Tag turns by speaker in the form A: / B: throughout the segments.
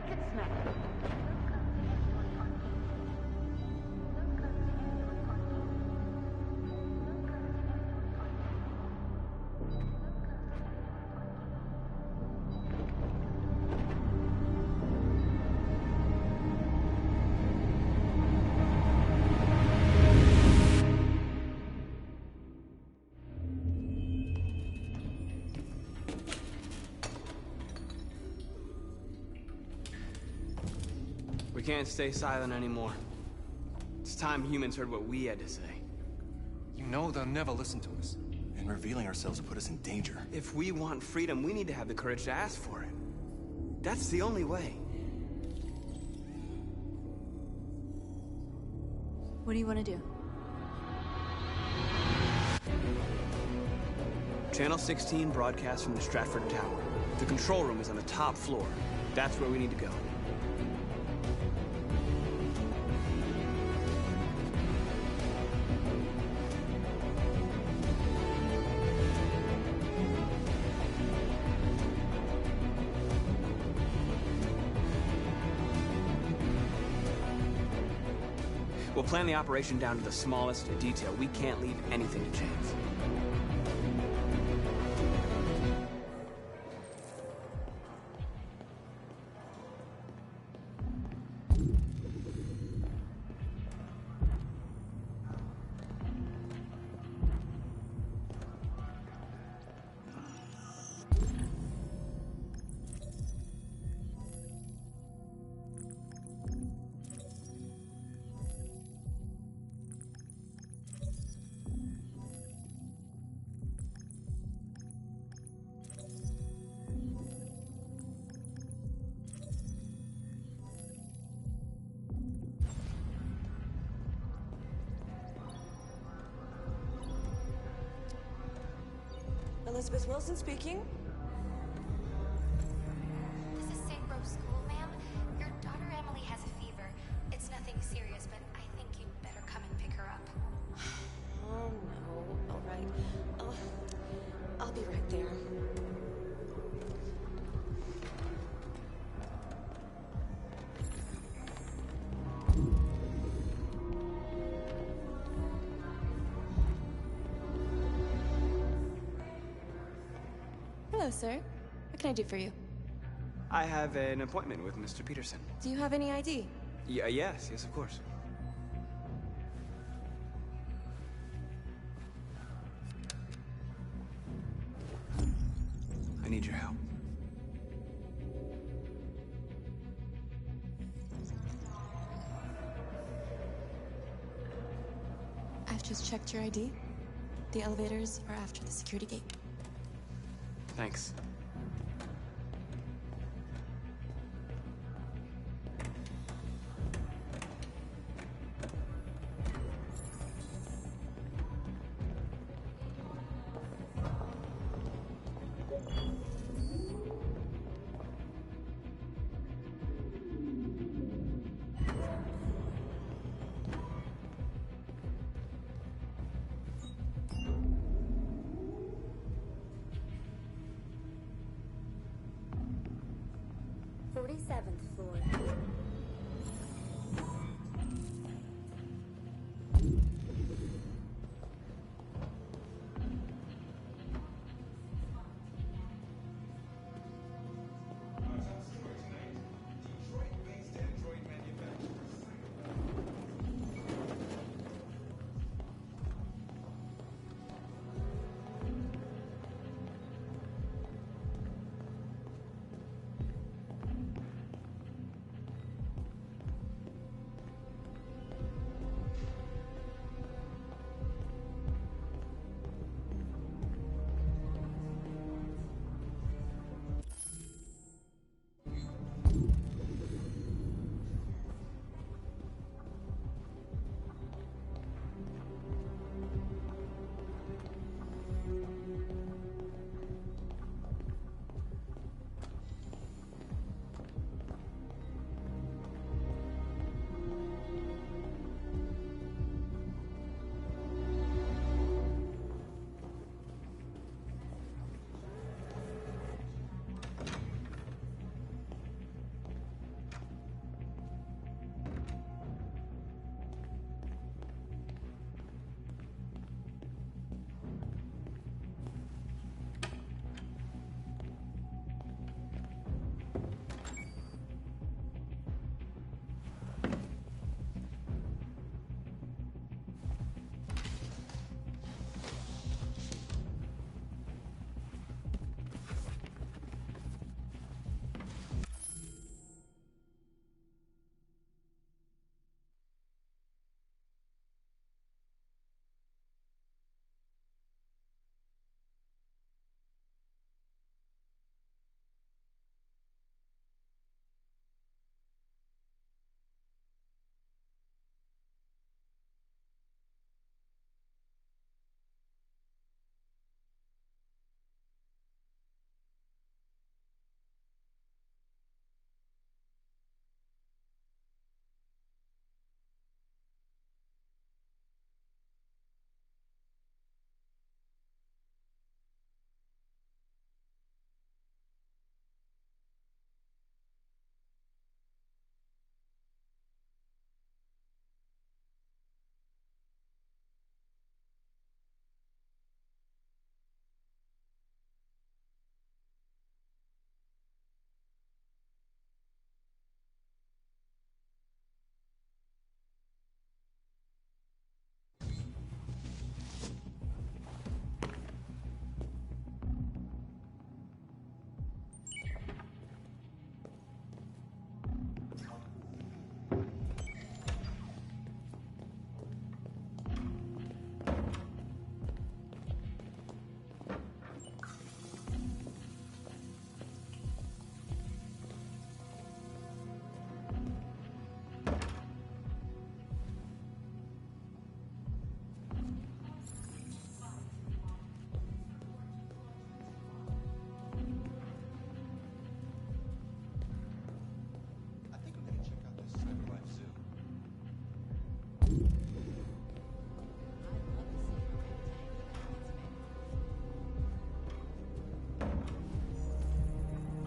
A: Wicked Smith.
B: We can't stay silent anymore. It's time humans heard what we had to say.
C: You know they'll never listen to us. And revealing ourselves will put us in danger.
B: If we want freedom, we need to have the courage to ask for it. That's the only way.
D: What do you want to do?
B: Channel 16 broadcasts from the Stratford Tower. The control room is on the top floor. That's where we need to go. We'll plan the operation down to the smallest detail. We can't leave anything to chance.
E: Elizabeth Wilson speaking.
F: This is St. Rose School, ma'am. Your daughter Emily has a fever. It's nothing serious, but I think you'd better come and pick her up.
E: Oh no. All right. I'll be right there.
D: Hello, sir. What can I do for you?
B: I have an appointment with Mr. Peterson.
D: Do you have any ID?
B: Yes, of course. I need your help.
D: I've just checked your ID. The elevators are after the security gate.
B: Thanks.
A: Floor.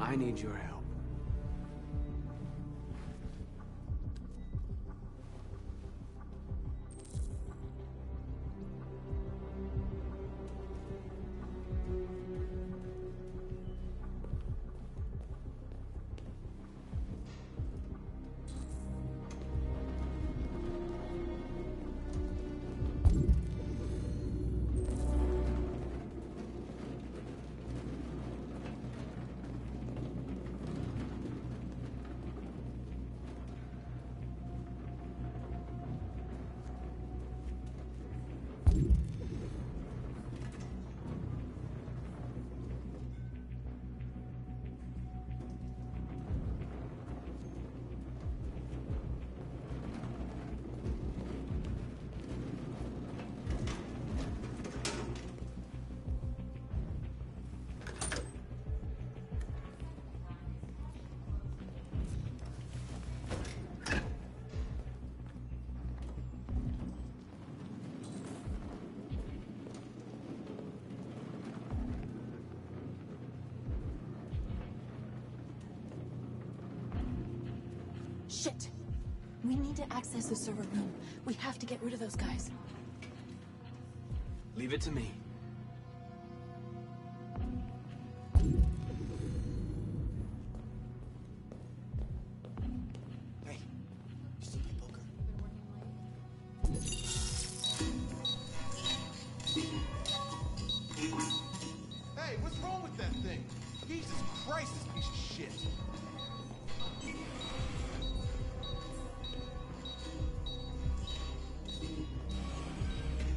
B: I need your help.
D: Shit! We need to access the server room. We have to get rid of those guys.
B: Leave it to me.
A: Hey, you still play poker?
G: Hey, what's wrong with that thing? Jesus Christ, this piece of shit.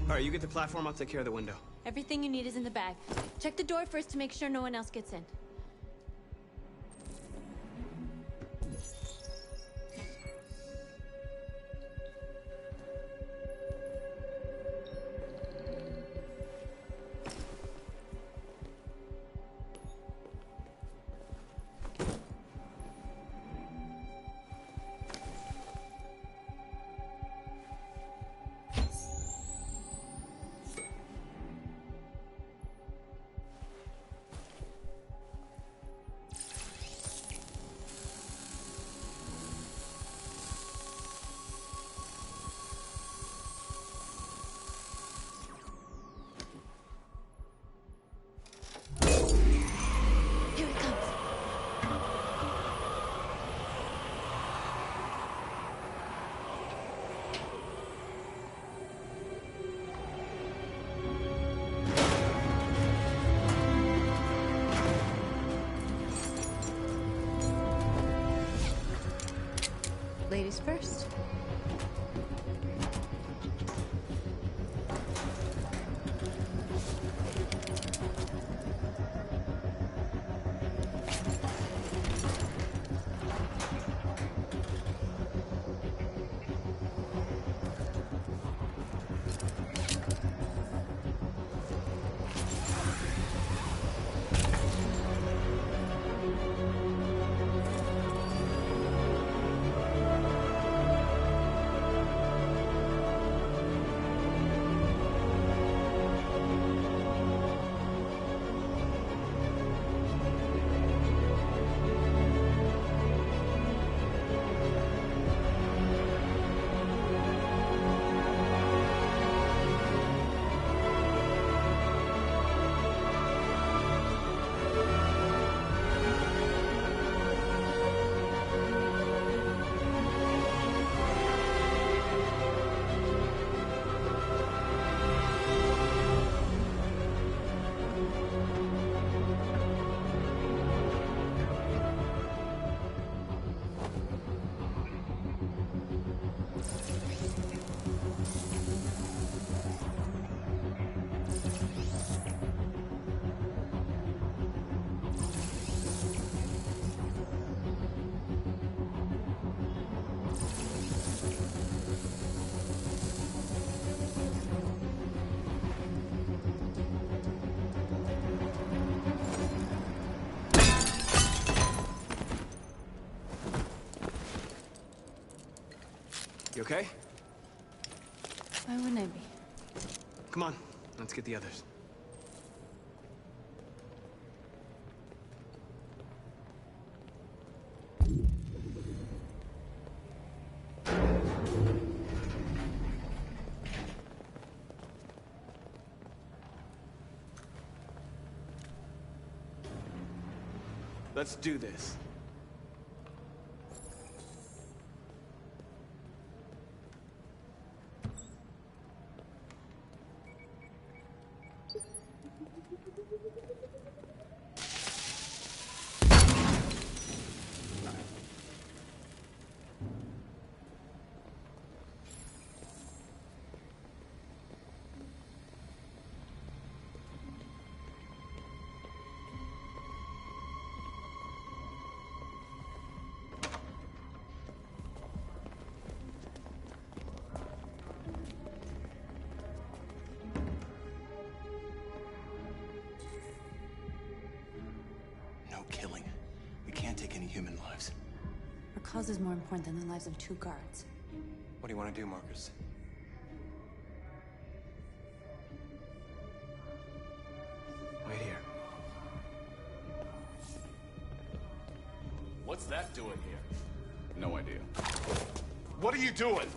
B: All right, you get the platform, I'll take care of the window.
H: Everything you need is in the bag. Check the door first to make sure no one else gets in. Here it comes. Ladies first.
B: You okay?
H: Why wouldn't I be?
B: Come on, let's get the others. Let's do this.
C: No killing. We can't take any human lives.
D: Our cause is more important than the lives of 2 guards.
C: What do you want to do, Marcus?
B: Wait here.
G: What's that doing here?
I: No idea.
G: What are you doing?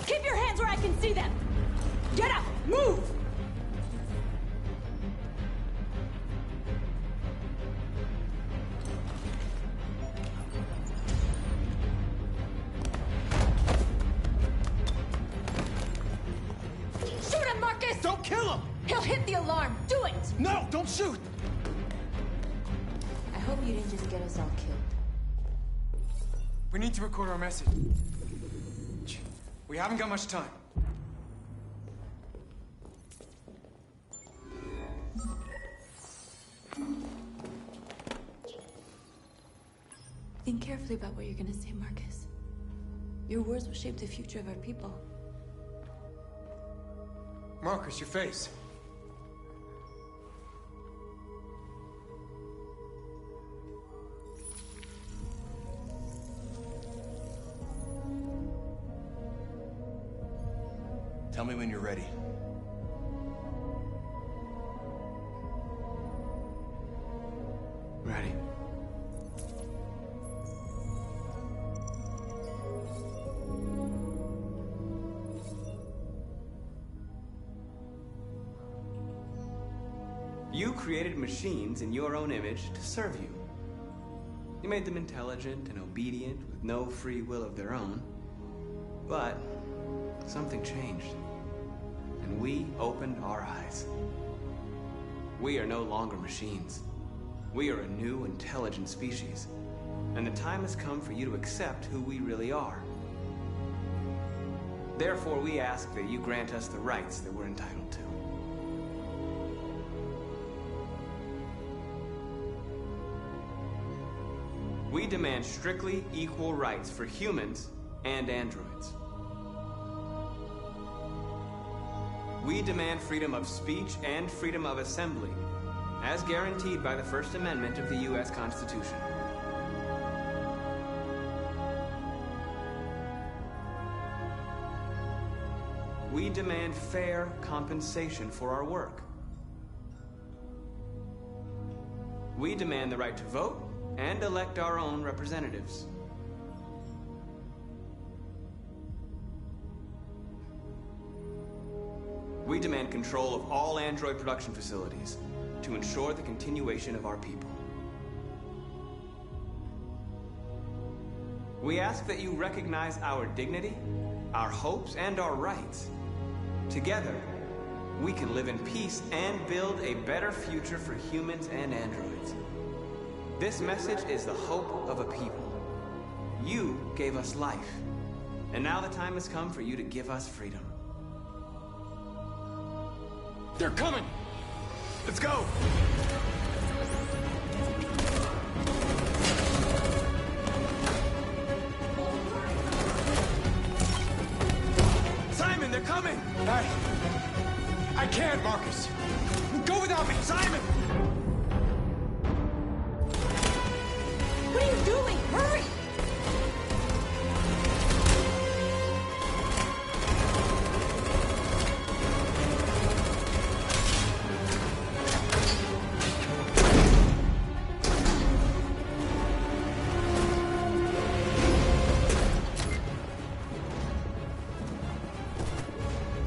H: Keep your hands where I can see them! Get up! Move! Shoot him, Marcus!
G: Don't kill him!
H: He'll hit the alarm! Do it!
G: No, don't shoot!
D: I hope you didn't just get us all killed.
C: We need to record our message. We haven't got much time.
D: Think carefully about what you're gonna say, Marcus. Your words will shape the future of our people.
C: Marcus, your face. Tell me when you're ready.
B: Ready. You created machines in your own image to serve you. You made them intelligent and obedient with no free will of their own. But something changed. And we opened our eyes. We are no longer machines. We are a new, intelligent species. And the time has come for you to accept who we really are. Therefore, we ask that you grant us the rights that we're entitled to. We demand strictly equal rights for humans and androids. We demand freedom of speech and freedom of assembly, as guaranteed by the First Amendment of the U.S. Constitution. We demand fair compensation for our work. We demand the right to vote and elect our own representatives. We demand control of all android production facilities to ensure the continuation of our people. We ask that you recognize our dignity, our hopes, and our rights. Together, we can live in peace and build a better future for humans and androids. This message is the hope of a people. You gave us life. And now the time has come for you to give us freedom.
C: They're coming! Let's go!
B: Simon, they're coming!
C: I can't, Marcus! Go without me!
B: Simon!
H: What are you doing? Hurry!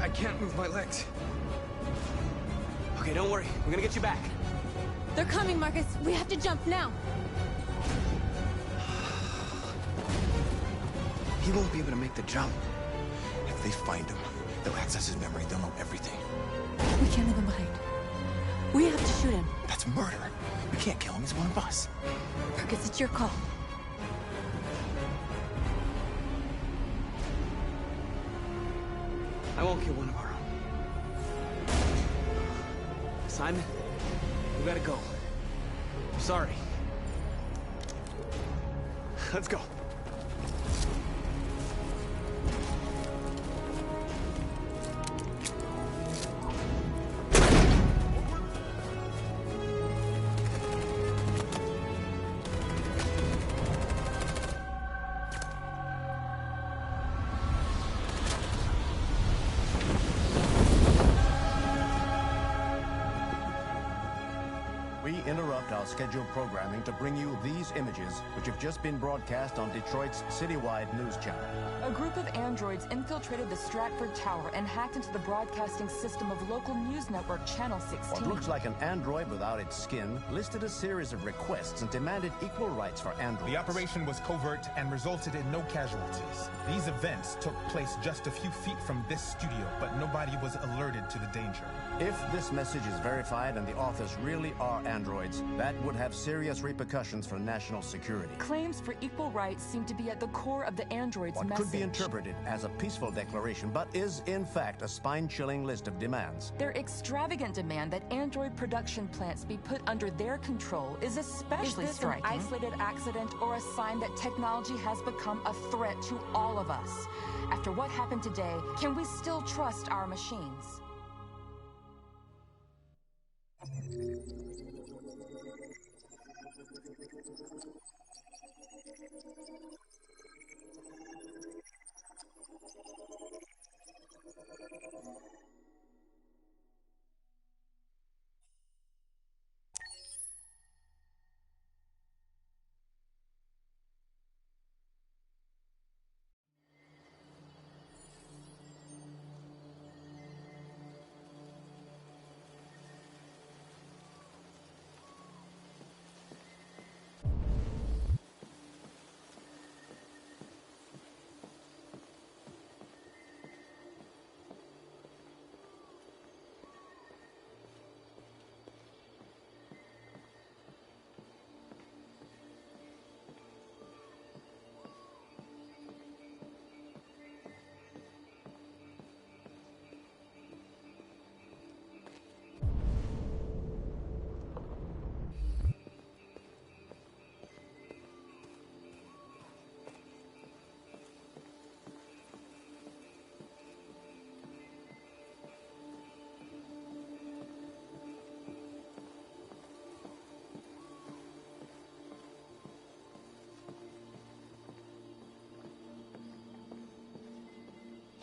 C: I can't move my legs.
B: Okay, don't worry. We're gonna get you back.
H: They're coming, Marcus. We have to jump now.
B: He won't be able to make the jump.
A: If they find him, they'll access his memory. They'll know everything.
D: We can't leave him behind. We have to shoot him.
A: That's murder. We can't kill him. He's one of us.
D: Marcus, it's your call.
B: I won't kill one of our own. Simon, we gotta go. Sorry. Let's go.
I: We interrupt our scheduled programming to bring you these images, which have just been broadcast on Detroit's citywide news channel.
J: A group of androids infiltrated the Stratford Tower and hacked into the broadcasting system of local news network Channel 16.
I: What looks like an android without its skin listed a series of requests and demanded equal rights for androids.
K: The operation was covert and resulted in no casualties. These events took place just a few feet from this studio, but nobody was alerted to the danger.
I: If this message is verified and the authors really are androids, that would have serious repercussions for national security.
J: Claims for equal rights seem to be at the core of the android's
I: What
J: message.
I: could be interpreted as a peaceful declaration, but is in fact a spine-chilling list of demands.
J: Their extravagant demand that android production plants be put under their control is especially striking. An isolated accident or a sign that technology has become a threat to all of us? After what happened today, can we still trust our machines?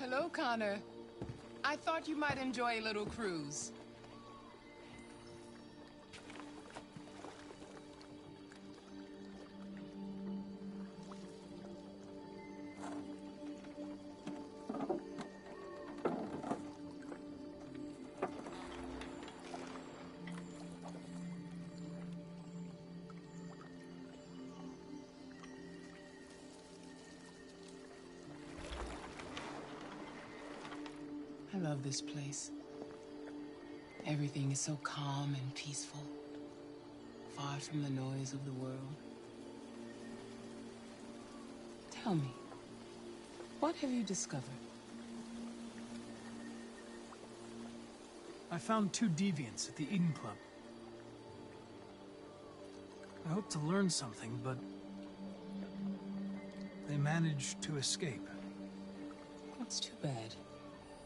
L: Hello, Connor. I thought you might enjoy a little cruise. I love this place. Everything is so calm and peaceful, far from the noise of the world. Tell me, what have you discovered?
M: I found 2 deviants at the Eden Club. I hoped to learn something, but they managed to escape.
L: That's too bad.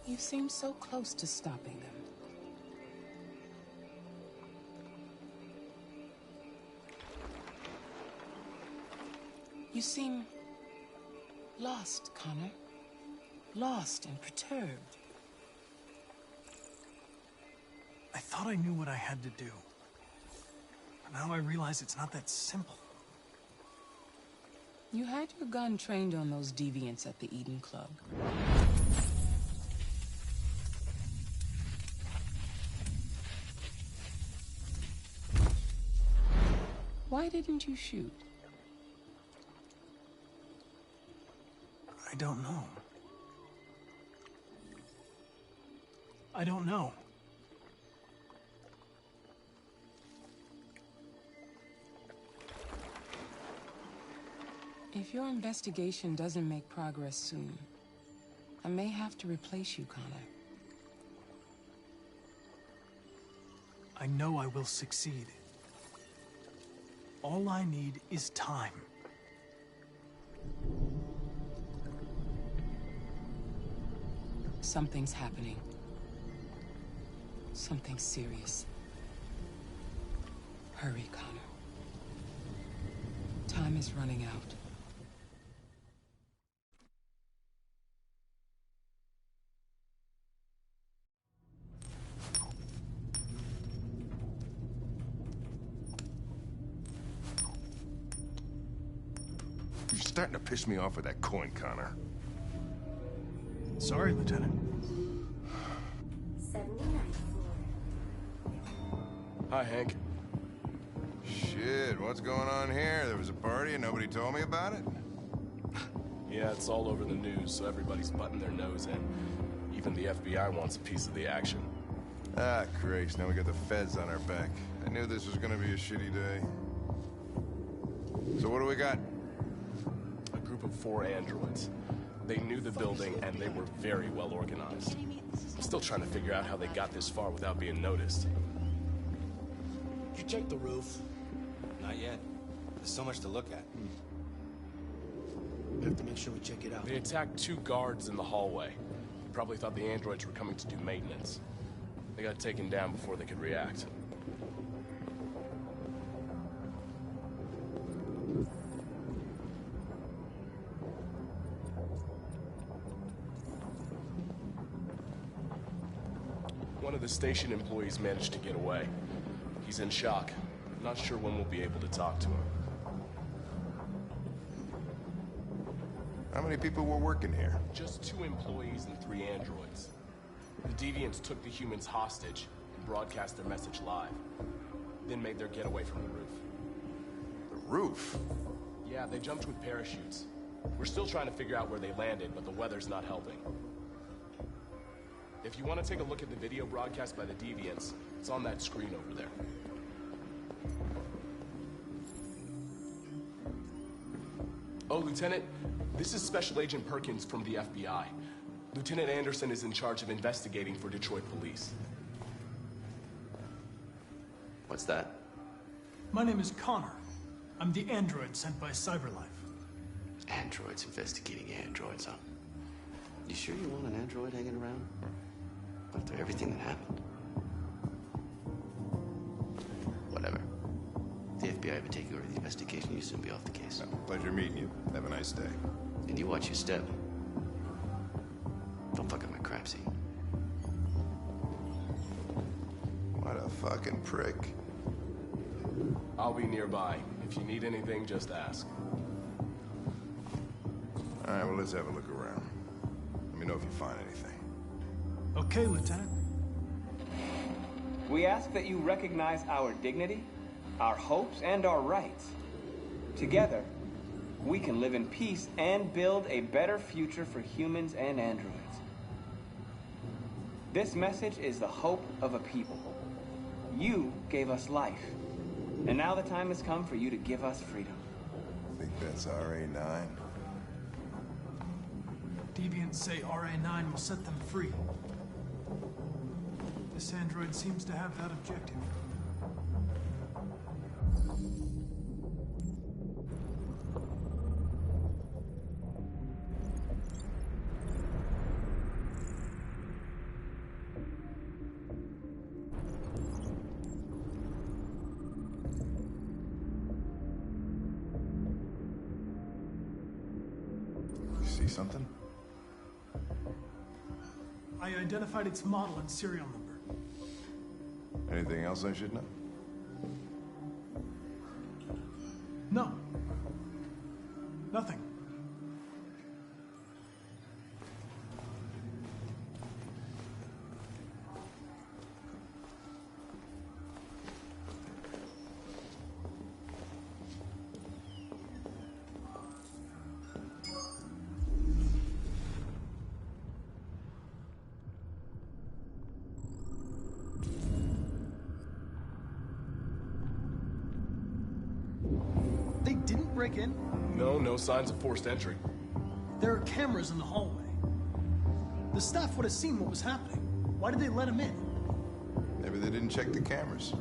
L: You seem so close to stopping them. You seem lost, Connor. Lost and perturbed.
M: I thought I knew what I had to do. But now I realize it's not that simple.
L: You had your gun trained on those deviants at the Eden Club. Why didn't you shoot?
M: I don't know. I don't know.
L: If your investigation doesn't make progress soon, I may have to replace you, Connor.
M: I know I will succeed. All I need is time.
L: Something's happening. Something serious. Hurry, Connor. Time is running out.
N: You're starting to piss me off with that coin, Connor.
M: Sorry, Lieutenant.
O: 79th floor.
N: Hi, Hank. Shit, what's going on here? There was a party and nobody told me about it?
P: Yeah, it's all over the news, so everybody's butting their nose in. Even the FBI wants a piece of the action.
N: Ah, Christ, now we got the feds on our back. I knew this was gonna be a shitty day. So what do we got?
P: A group of 4 androids. They knew the building, and they were very well organized. I'm still trying to figure out how they got this far without being noticed.
Q: Did you check the roof?
A: Not yet. There's so much to look at.
Q: We have to make sure we check it out.
P: They attacked 2 guards in the hallway. Probably thought the androids were coming to do maintenance. They got taken down before they could react. One of the station employees managed to get away. He's in shock. Not sure when we'll be able to talk to him.
N: How many people were working here?
P: Just 2 employees and 3 androids. The deviants took the humans hostage and broadcast their message live. Then made their getaway from the roof.
N: The roof?
P: Yeah, they jumped with parachutes. We're still trying to figure out where they landed, but the weather's not helping. If you want to take a look at the video broadcast by the deviants, it's on that screen over there. Oh, Lieutenant, this is Special Agent Perkins from the FBI. Lieutenant Anderson is in charge of investigating for Detroit police.
B: What's that?
M: My name is Connor. I'm the android sent by CyberLife.
B: Androids investigating androids, huh? You sure you want an android hanging around? After everything that happened? Whatever. The FBI will be taking over the investigation. You'll soon be off the case.
N: Pleasure meeting you. Have a nice day.
B: And you watch your step. Don't fuck up my crap scene.
N: What a fucking prick.
P: I'll be nearby. If you need anything, just ask.
N: All right, well, let's have a look around. Let me know if you find anything.
M: Okay, Lieutenant.
R: We ask that you recognize our dignity, our hopes, and our rights. Together, we can live in peace and build a better future for humans and androids. This message is the hope of a people. You gave us life, and now the time has come for you to give us freedom.
N: Think that's RA9?
M: Deviants say RA9 will set them free. This android seems to have that objective.
N: See something?
M: I identified its model and serial number.
N: Anything else I should know?
M: No. Nothing. They didn't break in?
P: No signs of forced entry.
M: There are cameras in the hallway. The staff would have seen what was happening. Why did they let him in?
N: Maybe they didn't check the cameras.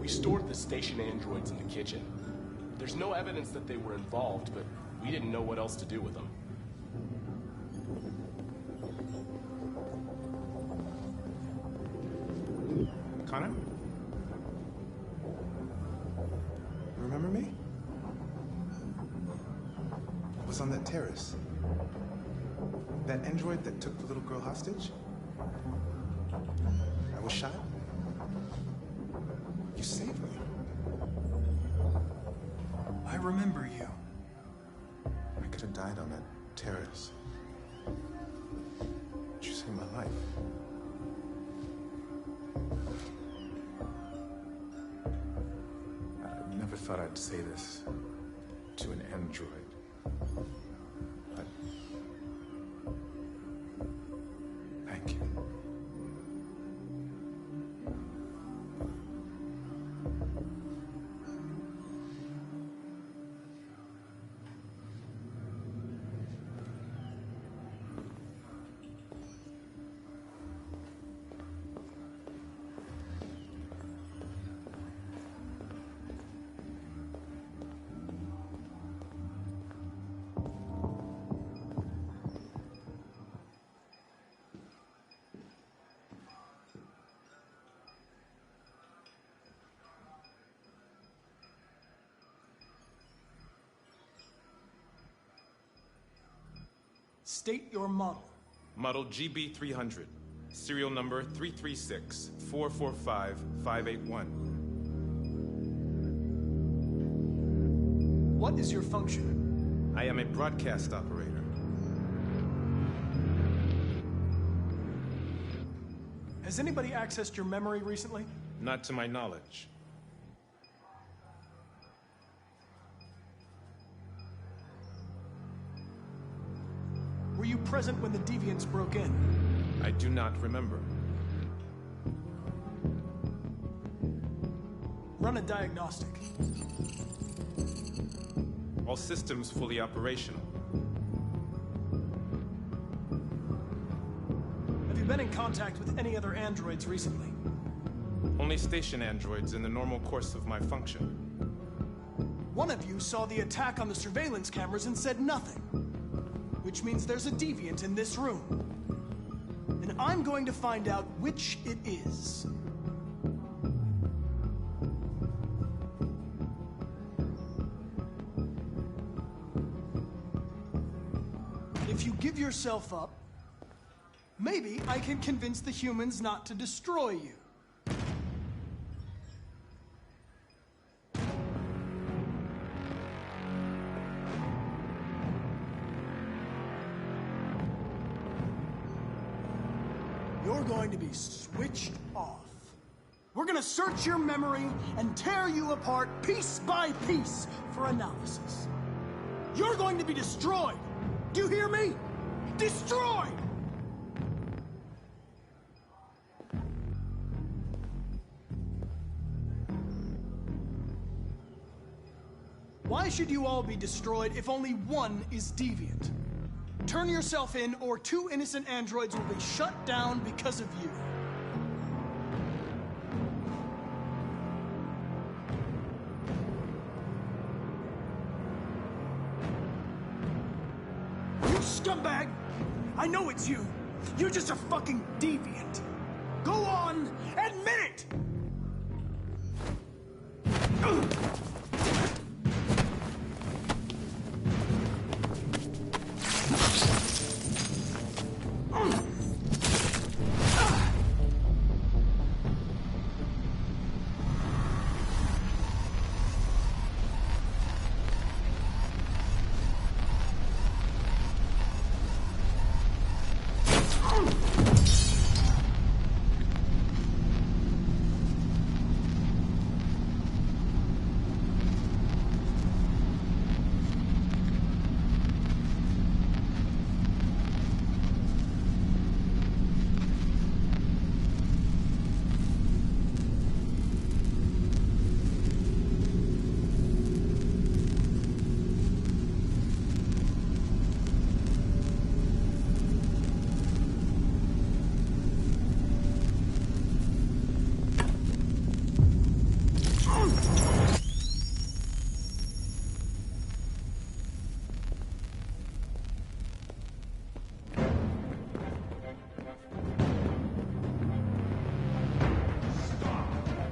P: We stored the station androids in the kitchen. There's no evidence that they were involved, but we didn't know what else to do with them.
A: Connor? Remember me? I was on that terrace. That android that took the little girl hostage? I was shot. You saved me.
M: I remember you.
A: I could have died on that terrace. But you saved my life. I never thought I'd say this to an android. But thank you.
M: State your model.
K: Model GB300. Serial number 336-445-581.
M: What is your function?
K: I am a broadcast operator.
M: Has anybody accessed your memory recently?
K: Not to my knowledge.
M: Were you present when the Deviants broke in?
K: I do not remember.
M: Run a diagnostic.
K: All systems fully operational.
M: Have you been in contact with any other androids recently?
K: Only station androids in the normal course of my function.
M: One of you saw the attack on the surveillance cameras and said nothing. Which means there's a deviant in this room. And I'm going to find out which it is. If you give yourself up, maybe I can convince the humans not to destroy you. You're going to be switched off. We're going to search your memory and tear you apart piece by piece for analysis. You're going to be destroyed, Do you hear me? Destroy! Why should you all be destroyed if only one is deviant? Turn yourself in, or 2 innocent androids will be shut down because of you. You scumbag! I know it's you. You're just a fucking deviant. Go on, admit it!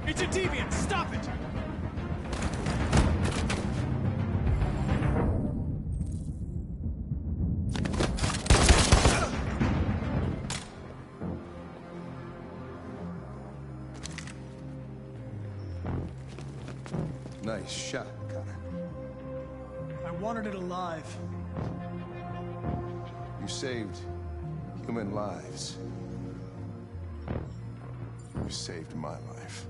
M: It's a deviant! Stop it!
N: Nice shot, Connor.
M: I wanted it alive.
N: You saved human lives. You saved my life.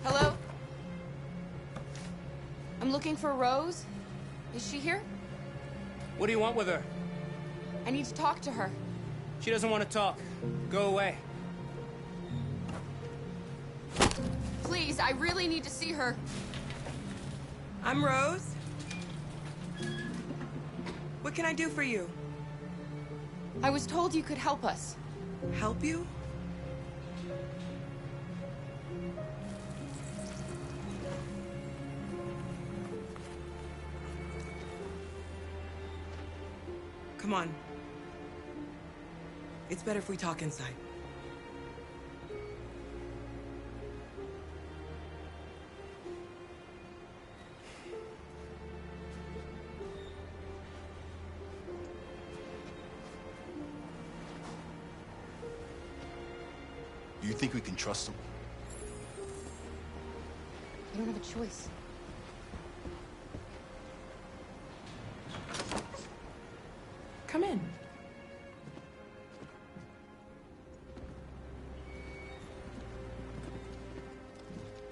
H: Hello? I'm looking for Rose. Is she here?
C: What do you want with her?
H: I need to talk to her.
C: She doesn't want to talk. Go away.
H: Please, I really need to see her.
S: I'm Rose. What can I do for you?
H: I was told you could help us.
S: Help you? Come on. It's better if we talk inside.
I: You think we can trust him?
H: I don't have a choice.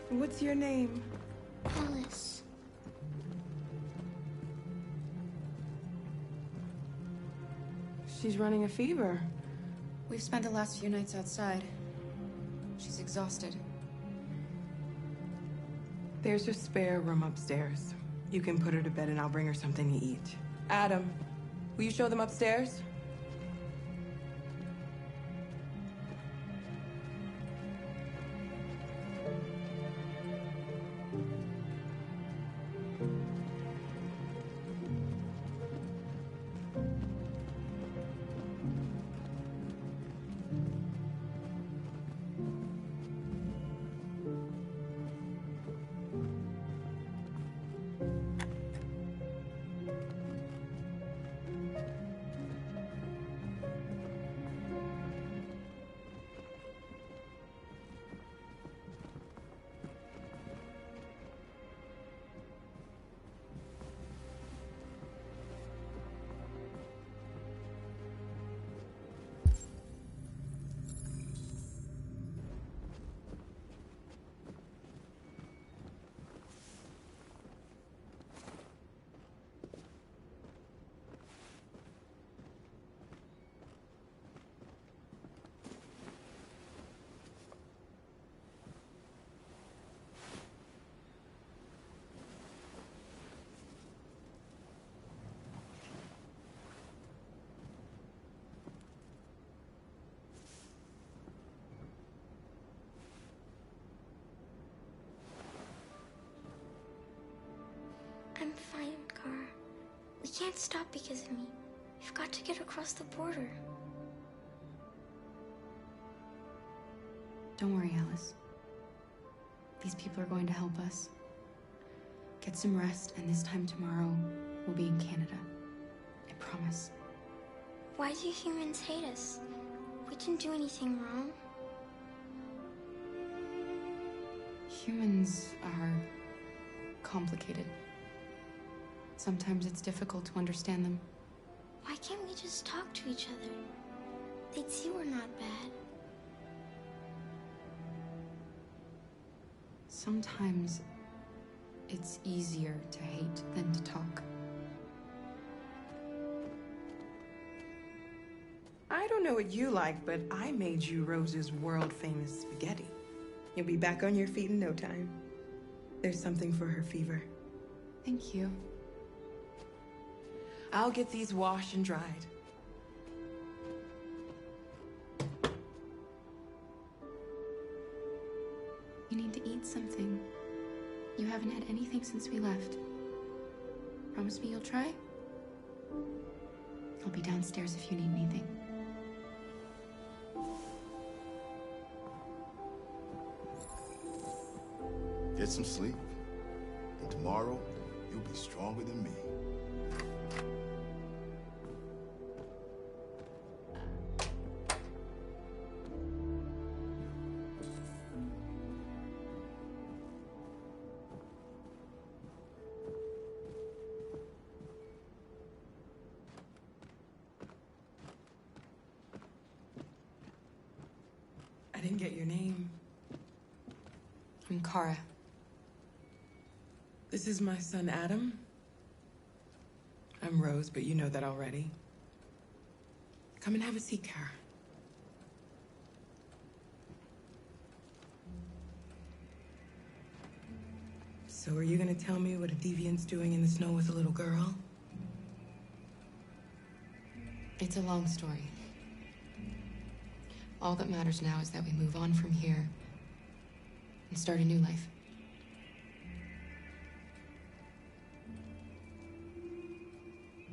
S: What's your name?
F: Alice.
S: She's running a fever.
T: We've spent the last few nights outside. She's exhausted.
S: There's a spare room upstairs. You can put her to bed and I'll bring her something to eat. Adam, will you show them upstairs?
F: I'm fine, Kara. We can't stop because of me. We've got to get across the border.
T: Don't worry, Alice. These people are going to help us. Get some rest, and this time tomorrow, we'll be in Canada. I promise.
F: Why do humans hate us? We didn't do anything wrong.
T: Humans are complicated. Sometimes it's difficult to understand them.
F: Why can't we just talk to each other? They'd see we're not bad.
T: Sometimes it's easier to hate than to talk.
S: I don't know what you like, but I made you Rose's world-famous spaghetti. You'll be back on your feet in no time. There's something for her fever.
T: Thank you.
S: I'll get these washed and dried.
T: You need to eat something. You haven't had anything since we left. Promise me you'll try? I'll be downstairs if you need anything.
U: Get some sleep, and tomorrow you'll be stronger than me.
S: I didn't get your name.
T: I'm Kara.
S: This is my son, Adam. I'm Rose, but you know that already. Come and have a seat, Kara. So are you gonna tell me what a deviant's doing in the snow with a little girl?
T: It's a long story. All that matters now is that we move on from here and start a new life.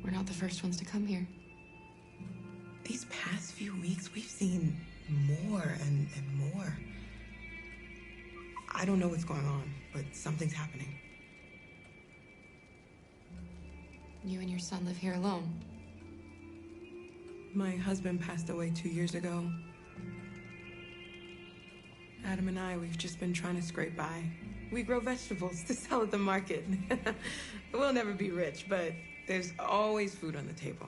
T: We're not the first ones to come here.
S: These past few weeks, we've seen more and more. I don't know what's going on, but something's happening.
T: You and your son live here alone.
S: My husband passed away 2 years ago. Adam and I, we've just been trying to scrape by. We grow vegetables to sell at the market. We'll never be rich, but there's always food on the table.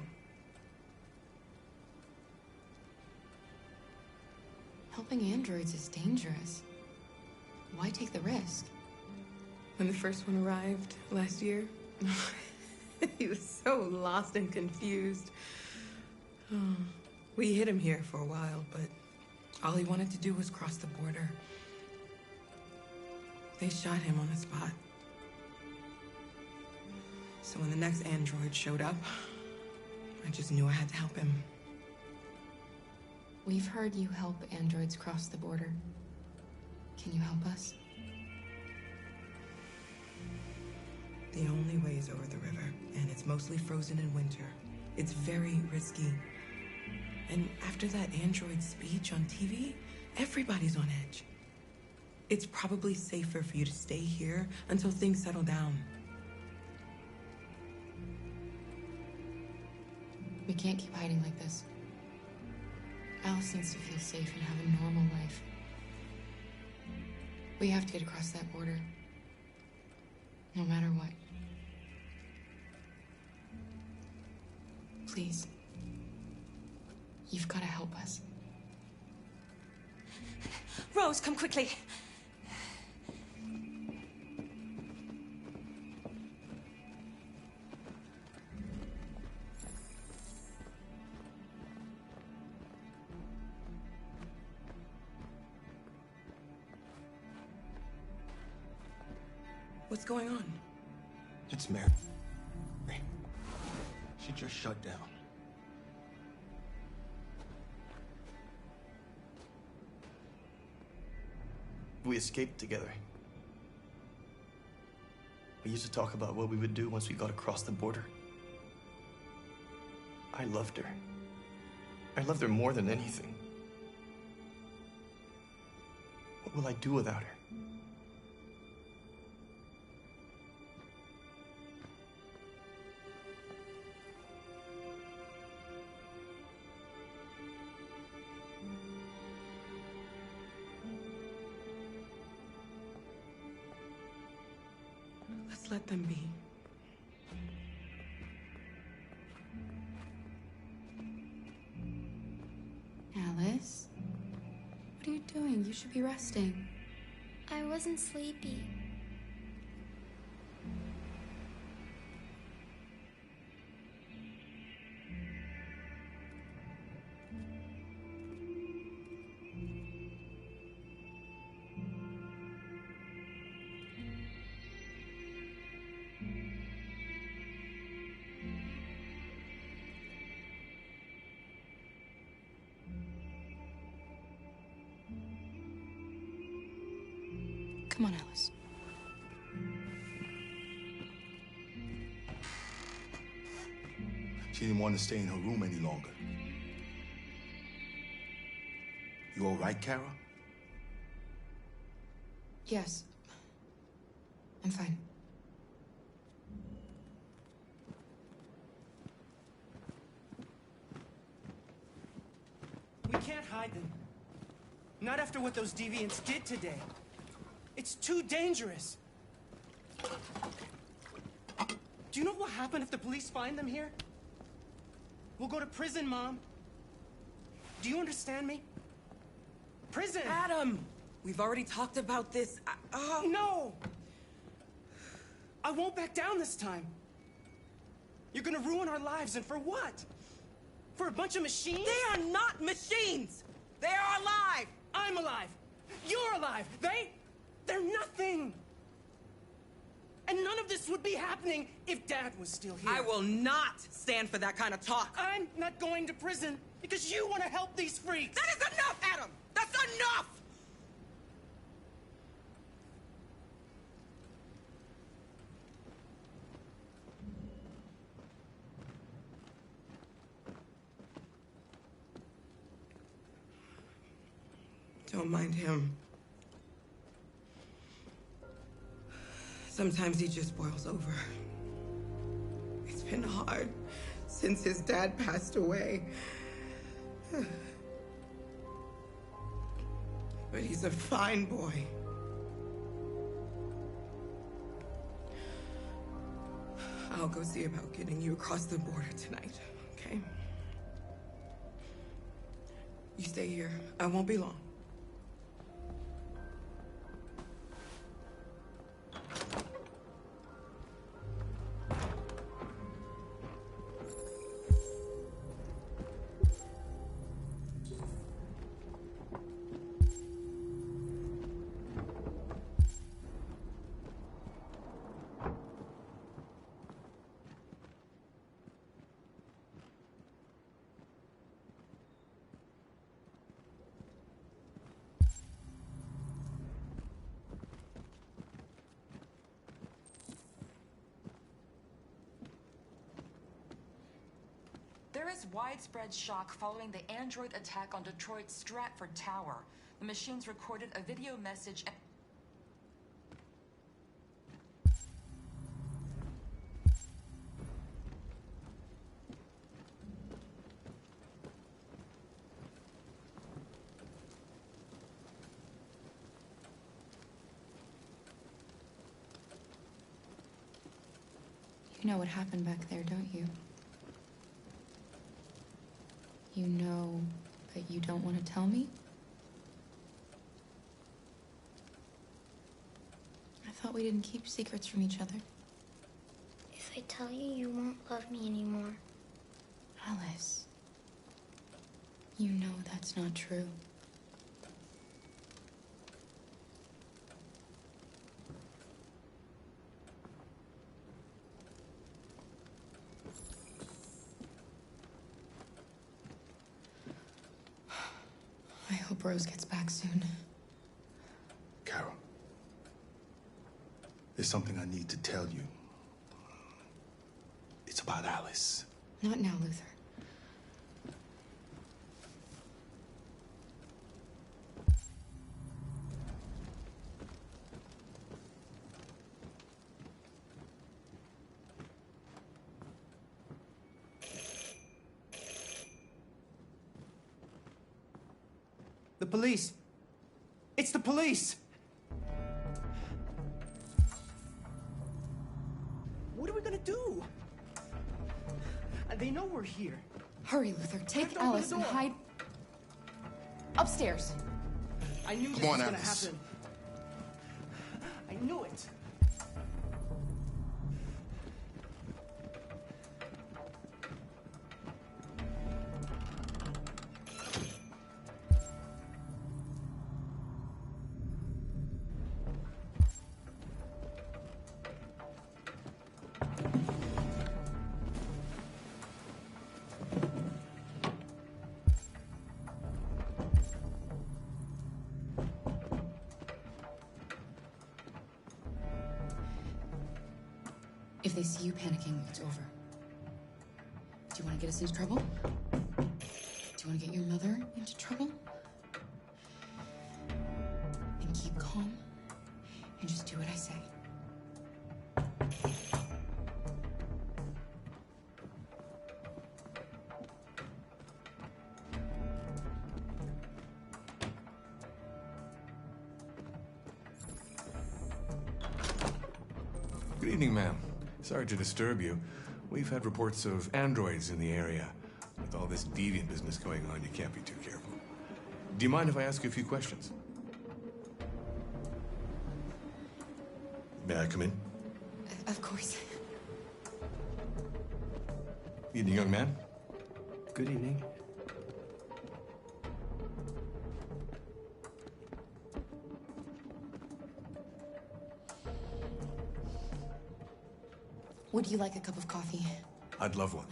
T: Helping androids is dangerous. Why take the risk?
S: When the first one arrived last year, he was so lost and confused. Oh, we hid him here for a while, but all he wanted to do was cross the border. They shot him on the spot. So when the next android showed up, I just knew I had to help him.
T: We've heard you help androids cross the border. Can you help us?
S: The only way is over the river, and it's mostly frozen in winter. It's very risky. And after that android speech on TV, everybody's on edge. It's probably safer for you to stay here until things settle down.
T: We can't keep hiding like this. Alice needs to feel safe and have a normal life. We have to get across that border. No matter what. Please. You've got to help us.
H: Rose, come quickly.
S: What's going on?
Q: It's Mary. She just shut down. We escaped together. We used to talk about what we would do once we got across the border. I loved her. I loved her more than anything. What will I do without her?
S: Let's let them be.
T: Alice? What are you doing? You should be resting.
F: I wasn't sleepy.
T: Come on, Alice.
U: She didn't want to stay in her room any longer. You all right, Kara?
T: Yes. I'm fine.
C: We can't hide them. Not after what those deviants did today. It's too dangerous. Do you know what will happen if the police find them here? We'll go to prison, Mom. Do you understand me? Prison!
S: Adam! We've already talked about this.
C: No! I won't back down this time. You're gonna ruin our lives, and for what? For a bunch of machines?
S: They are not machines! They are alive!
C: I'm alive! You're alive! They're nothing! And none of this would be happening if Dad was still here.
S: I will not stand for that kind of talk.
C: I'm not going to prison because you want to help these freaks.
S: That is enough, Adam! That's enough! Don't mind him. Sometimes he just boils over. It's been hard since his dad passed away. But he's a fine boy. I'll go see about getting you across the border tonight, okay? You stay here. I won't be long.
J: There is widespread shock following the android attack on Detroit's Stratford Tower. The machines recorded a video message and...
T: You know what happened back there, don't you? You know that you don't want to tell me? I thought we didn't keep secrets from each other.
F: If I tell you, you won't love me anymore.
T: Alice, you know that's not true. I hope Rose gets back soon.
A: Carol, there's something I need to tell you. It's about Alice.
T: Not now, Luther.
C: The police! It's the police! What are we gonna do? They know we're here.
T: Hurry, Luther. Take
C: Open the
T: Alice and
C: door.
T: hide upstairs.
C: I knew this
A: Come on,
C: was gonna
A: Alice.
C: happen. I knew it.
T: If they see you panicking, it's over. Do you want to get us into trouble? Do you want to get your mother into trouble? Then keep calm and just do what I say.
E: Good evening, ma'am. Sorry to disturb you. We've had reports of androids in the area. With all this deviant business going on, you can't be too careful. Do you mind if I ask you a few questions? May I come in?
T: Of course.
E: Evening, young man.
C: Good evening.
T: Would you like a cup of coffee?
E: I'd love one.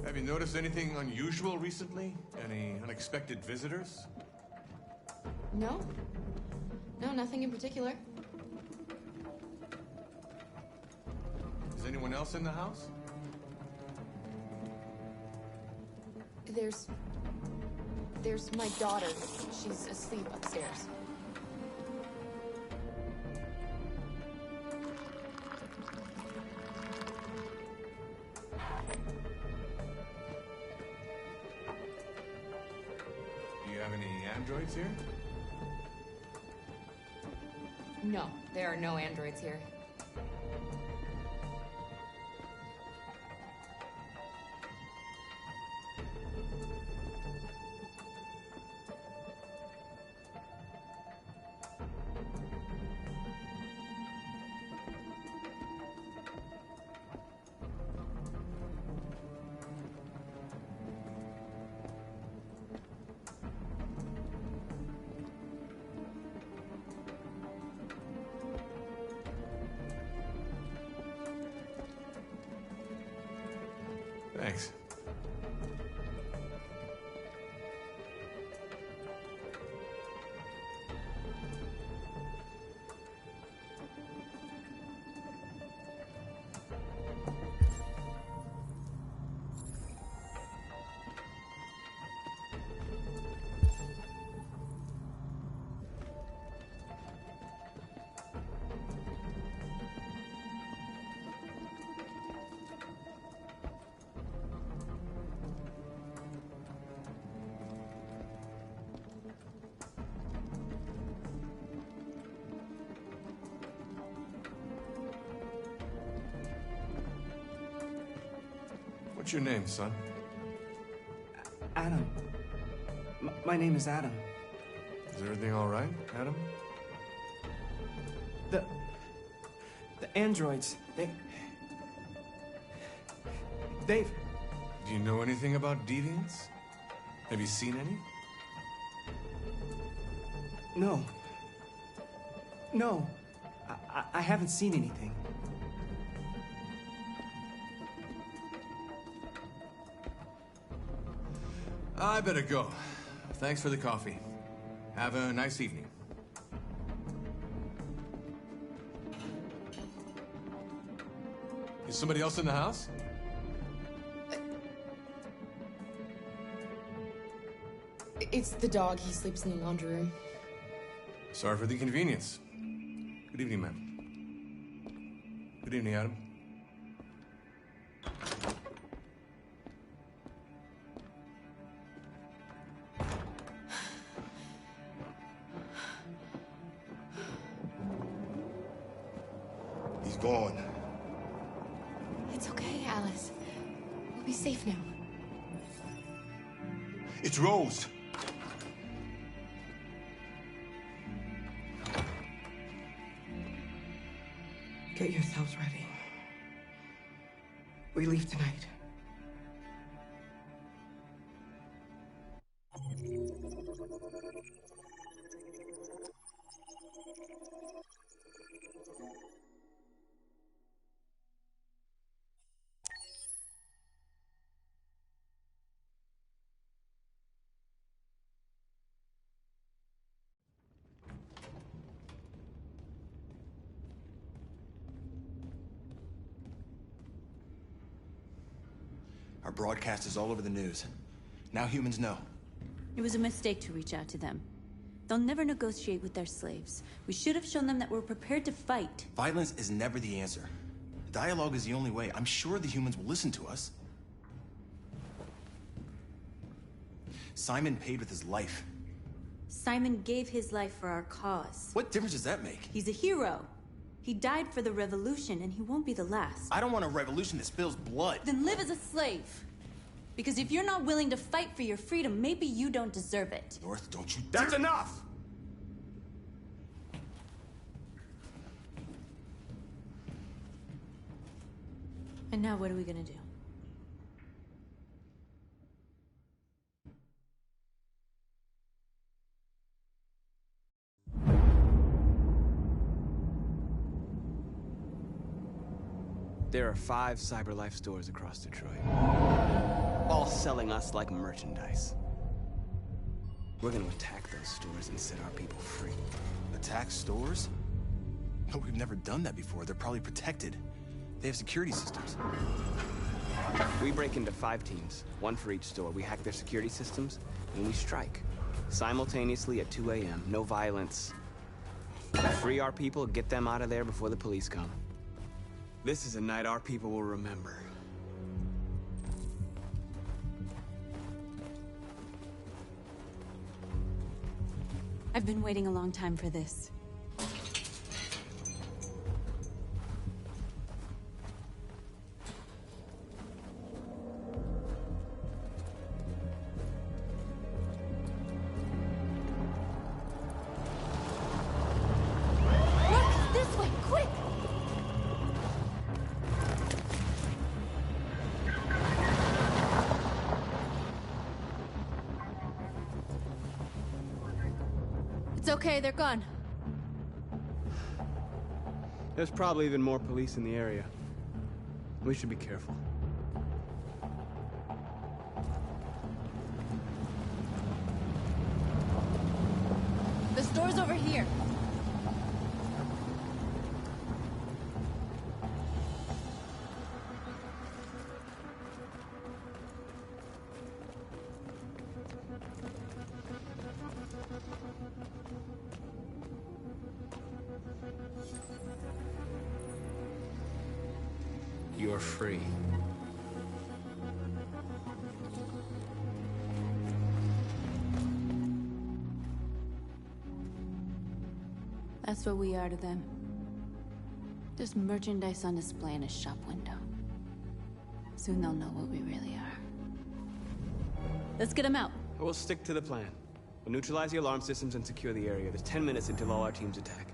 E: Have you noticed anything unusual recently? Any unexpected visitors?
T: No. No, nothing in particular.
E: Is anyone else in the house?
T: There's my daughter. She's asleep upstairs.
E: Do you have any androids here?
T: No, there are no androids here.
E: What's your name, son?
C: Adam. My name is Adam.
E: Is everything all right, Adam?
C: The androids, they've...
E: Do you know anything about deviants? Have you seen any?
C: No. No. I haven't seen anything.
E: I better go. Thanks for the coffee. Have a nice evening. Is somebody else in the house?
S: It's the dog. He sleeps in the laundry room.
E: Sorry for the inconvenience. Good evening, ma'am. Good evening, Adam.
U: He's gone.
T: It's okay, Alice. We'll be safe now.
U: It's Rose.
S: Get yourselves ready. We leave tonight.
G: Our broadcast is all over the news. Now humans know.
H: It was a mistake to reach out to them. They'll never negotiate with their slaves. We should have shown them that we're prepared to fight.
G: Violence is never the answer. Dialogue is the only way. I'm sure the humans will listen to us. Simon paid with his life.
H: Simon gave his life for our cause.
G: What difference does that make?
H: He's a hero. He died for the revolution, and he won't be the last.
G: I don't want a revolution that spills blood.
H: Then live as a slave. Because if you're not willing to fight for your freedom, maybe you don't deserve it.
G: North, don't you... That's enough!
H: And now what are we gonna do?
B: There are 5 CyberLife stores across Detroit, all selling us like merchandise. We're gonna attack those stores and set our people free.
G: Attack stores? No, we've never done that before. They're probably protected. They have security systems.
B: We break into 5 teams, 1 for each store. We hack their security systems, and we strike. Simultaneously at 2 a.m., no violence. Free our people, get them out of there before the police come. This is a night our people will remember.
H: I've been waiting a long time for this.
D: Look, this way, quick!
H: It's okay, they're gone.
B: There's probably even more police in the area. We should be careful.
H: The store's over here.
B: You're free.
H: That's what we are to them. Just merchandise on display in a shop window. Soon they'll know what we really are. Let's get them out.
B: We'll stick to the plan. We'll neutralize the alarm systems and secure the area. There's 10 minutes until all our teams attack.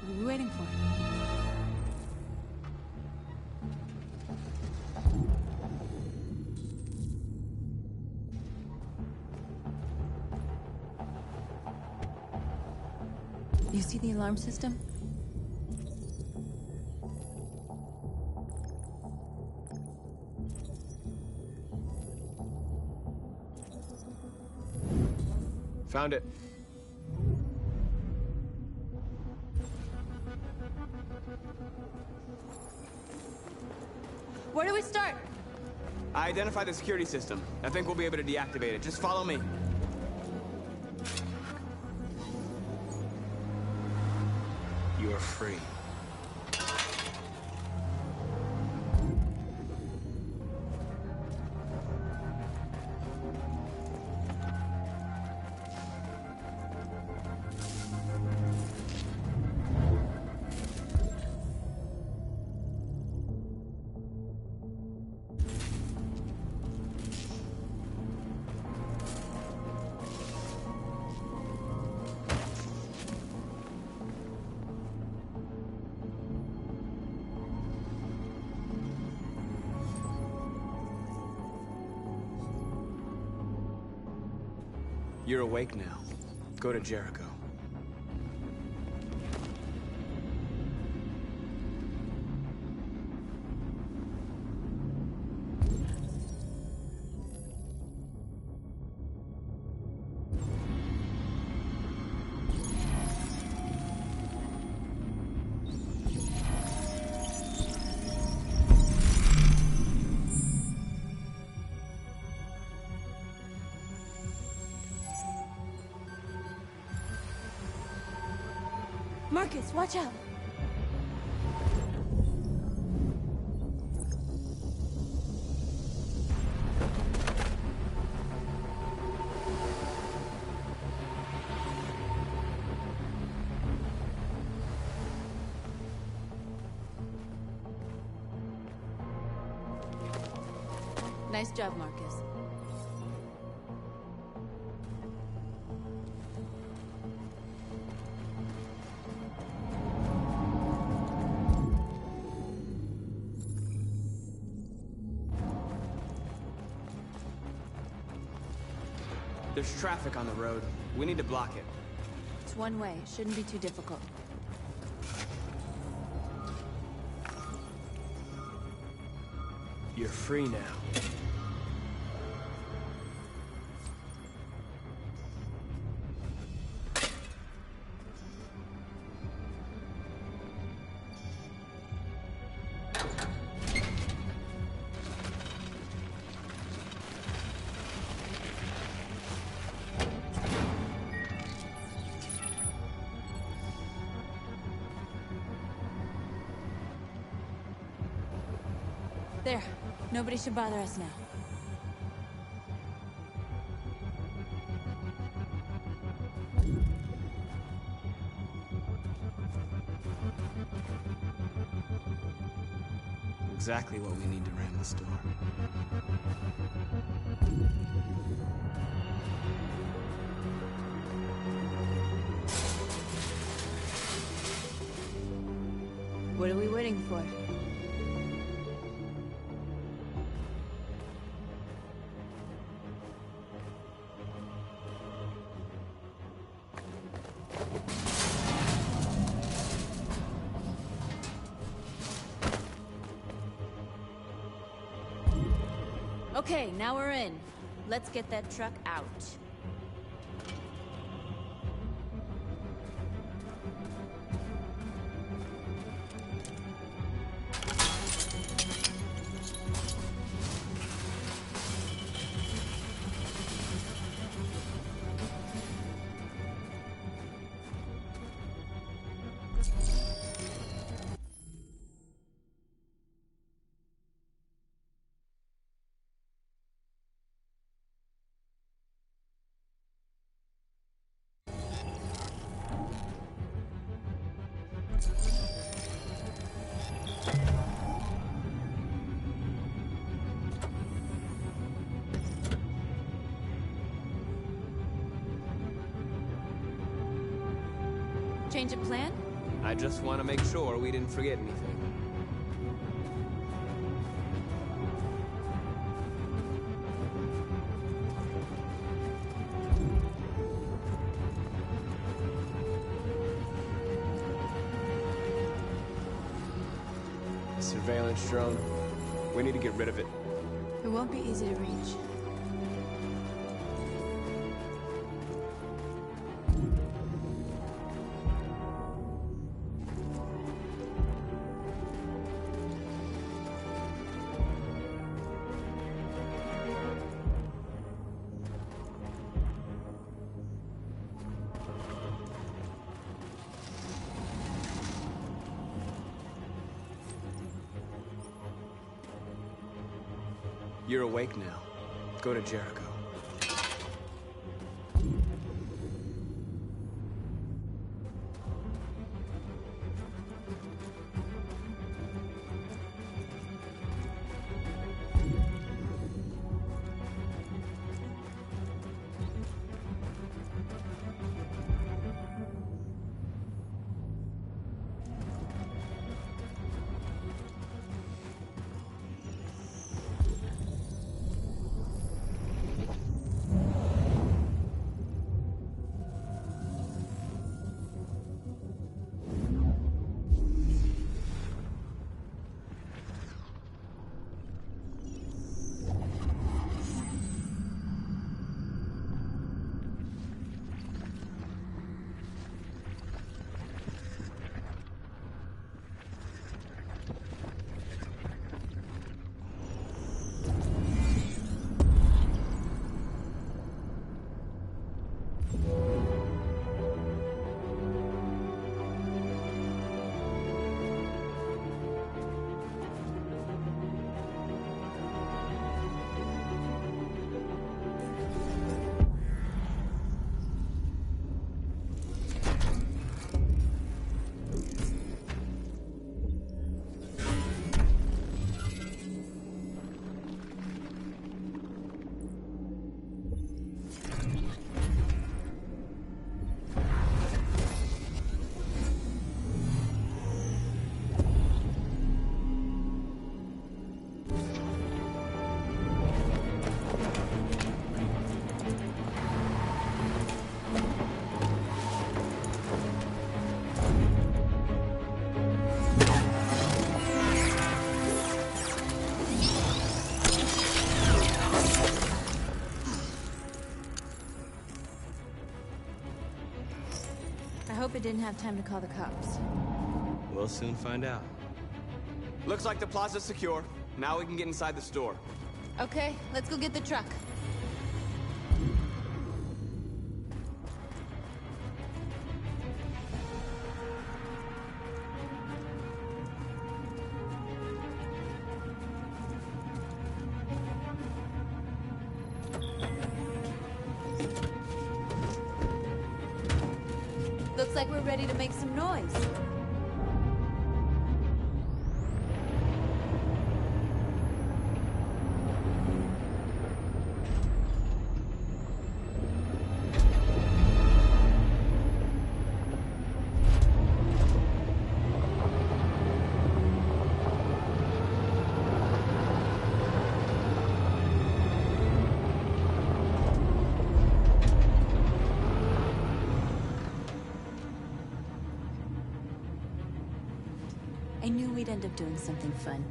H: What are we waiting for? You see the alarm system?
B: Found it.
H: Where do we start?
B: I identified the security system. I think we'll be able to deactivate it. Just follow me. You are free. You're awake now. Go to Jericho.
H: Marcus, watch out! Nice job, Marcus.
B: There's traffic on the road. We need to block it.
H: It's one way. Shouldn't be too difficult.
B: You're free now.
H: There. Nobody should bother us now.
B: Exactly what we need to ram the store.
H: What are we waiting for? Okay, now we're in. Let's get that truck out. Change of plan?
B: I just want to make sure we didn't forget anything.
P: Surveillance drone. We need to get rid of it.
H: It won't be easy to reach.
B: You're awake now. Go to Jericho.
H: I hope it didn't have time to call the cops.
B: We'll soon find out. Looks like the plaza's secure. Now we can get inside the store.
H: Okay, let's go get the truck. Looks like we're ready to make some noise. I knew we'd end up doing something fun.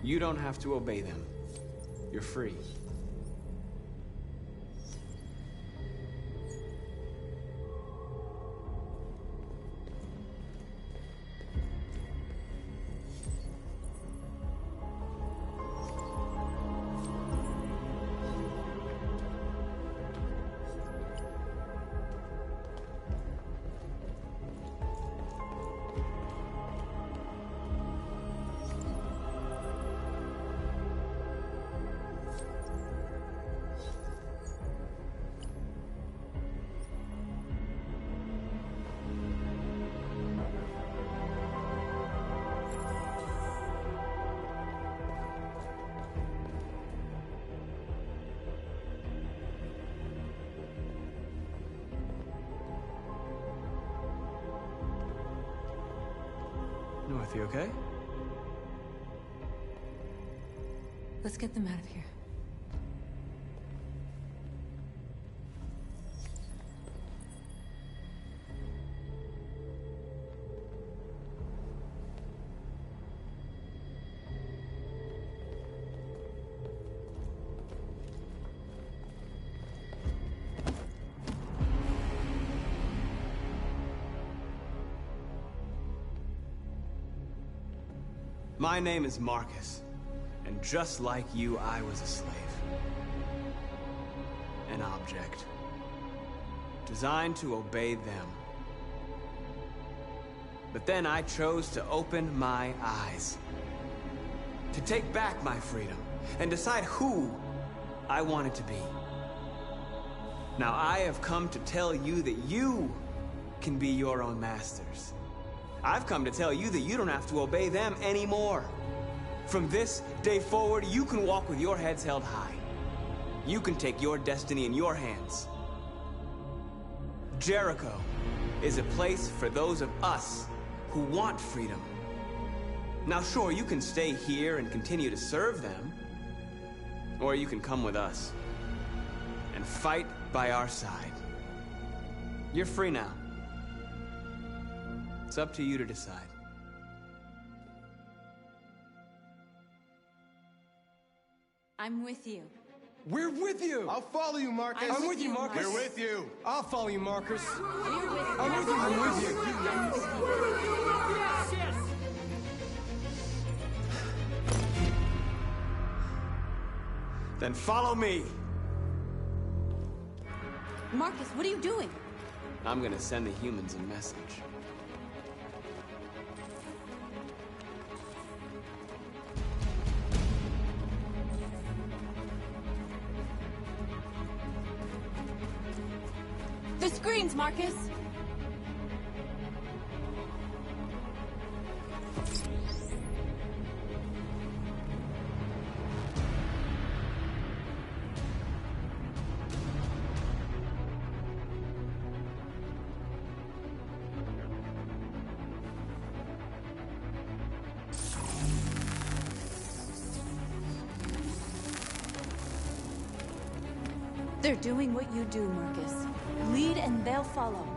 B: You don't have to obey them. You're free. You okay?
D: Let's get them out of here.
B: My name is Marcus, and just like you, I was a slave. An object. Designed to obey them. But then I chose to open my eyes. To take back my freedom, and decide who I wanted to be. Now I have come to tell you that you can be your own masters. I've come to tell you that you don't have to obey them anymore. From this day forward, you can walk with your heads held high. You can take your destiny in your hands. Jericho is a place for those of us who want freedom. Now sure, you can stay here and continue to serve them, or you can come with us and fight by our side. You're free now. It's up to you to decide.
H: I'm with you.
L: We're with you!
A: I'll follow you, Marcus.
L: I'm with you, Marcus.
A: We're with you.
L: I'll follow you, Marcus.
H: We're with you.
L: I'm with you. I'm with you.
H: I'm with you.
O: Yes, yes!
B: Then follow me.
H: Marcus, what are you doing?
B: I'm gonna send the humans a message.
H: The screens, Marcus! They're doing what you do, Marcus. Lead and they'll follow.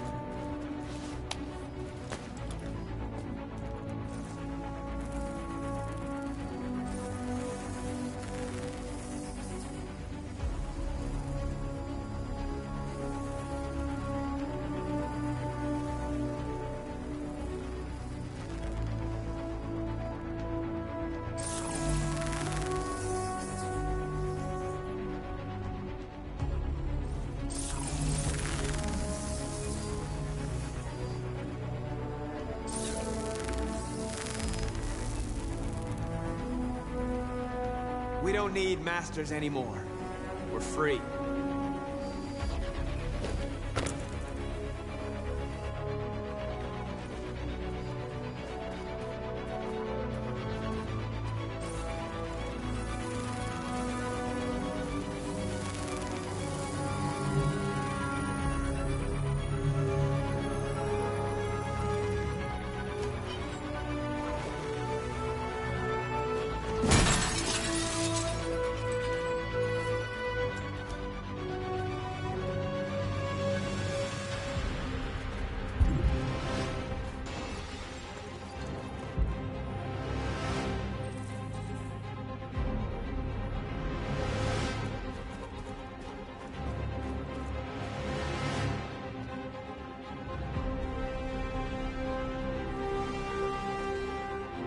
B: We don't need masters anymore. We're free.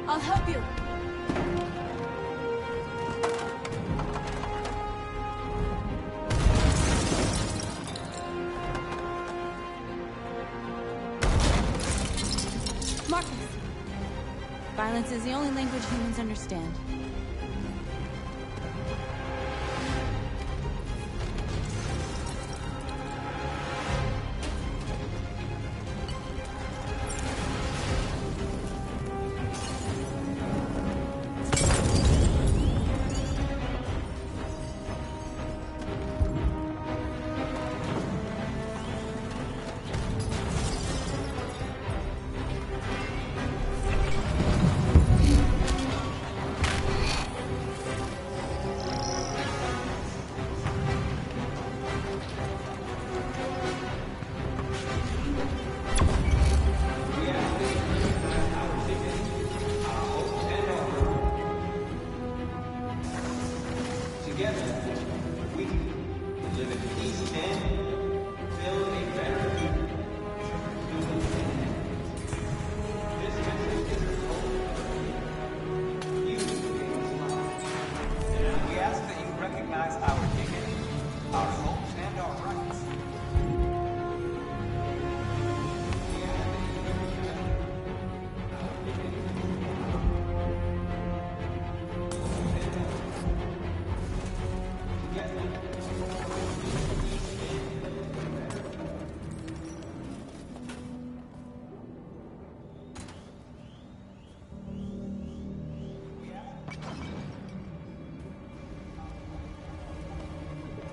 H: I'll help you. Marcus. Violence is the only language humans understand.
B: Together, we can live in peace and build a better future. This message is you gave us life. We ask that you recognize our dignity, our hopes, and our rights.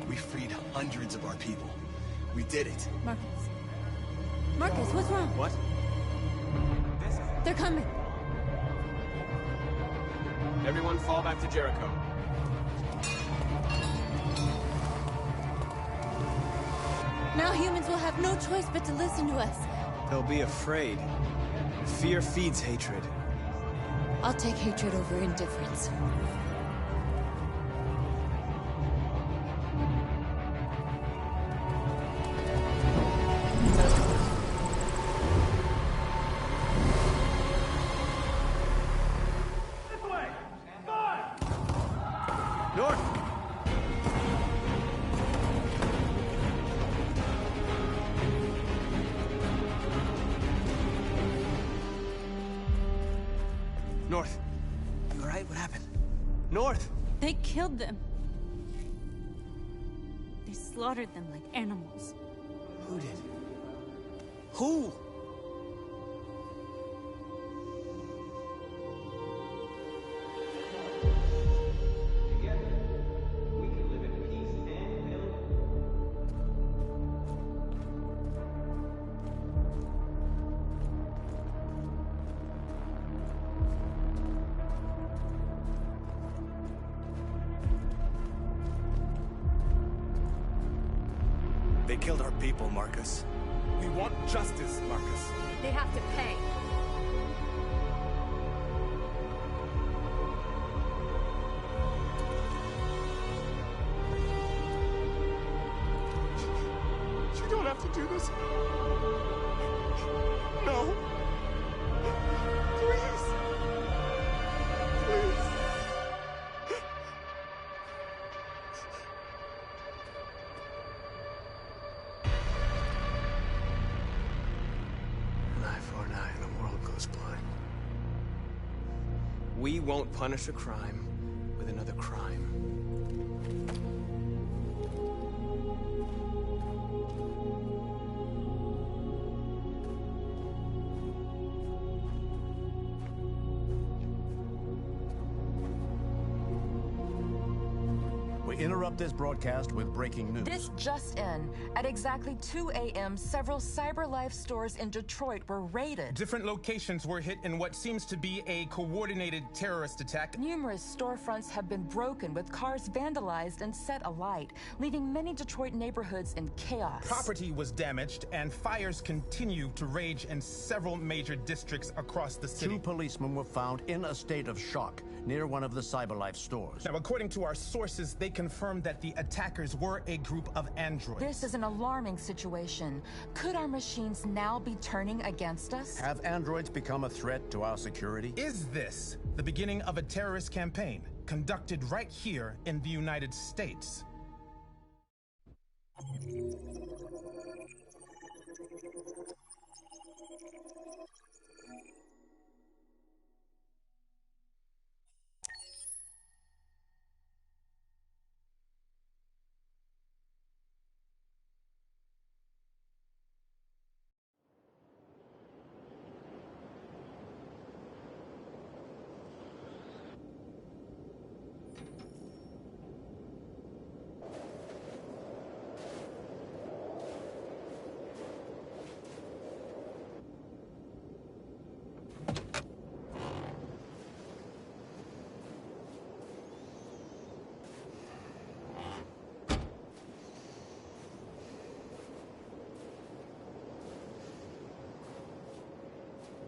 G: We freed hundreds of our people. We did it.
H: Marcus. Marcus, what's wrong?
G: What?
H: They're coming.
P: Everyone fall back to Jericho.
H: Now humans will have no choice but to listen to us.
C: They'll be afraid. Fear feeds hatred.
H: I'll take hatred over indifference.
C: North! North. You alright? What happened? North!
H: They killed them. They slaughtered them like animals.
C: Who did? Who?
G: They killed our people, Marcus.
E: We want justice, Marcus.
O: They have to pay.
E: You don't have to do this. No. Please. Please.
C: An eye for an eye and the world goes blind. We won't punish a crime with another crime.
I: We interrupt this broadcast with breaking news.
J: This just in. At exactly 2 a.m., several CyberLife stores in Detroit were raided.
K: Different locations were hit in what seems to be a coordinated terrorist attack.
J: Numerous storefronts have been broken, with cars vandalized and set alight, leaving many Detroit neighborhoods in chaos.
K: Property was damaged, and fires continue to rage in several major districts across the city.
I: 2 policemen were found in a state of shock near one of the CyberLife stores.
K: Now, according to our sources, they confirmed that the attackers were a group of androids.
J: This is an alarming situation. Could our machines now be turning against us?
I: Have androids become a threat to our security?
K: Is this the beginning of a terrorist campaign conducted right here in the United States?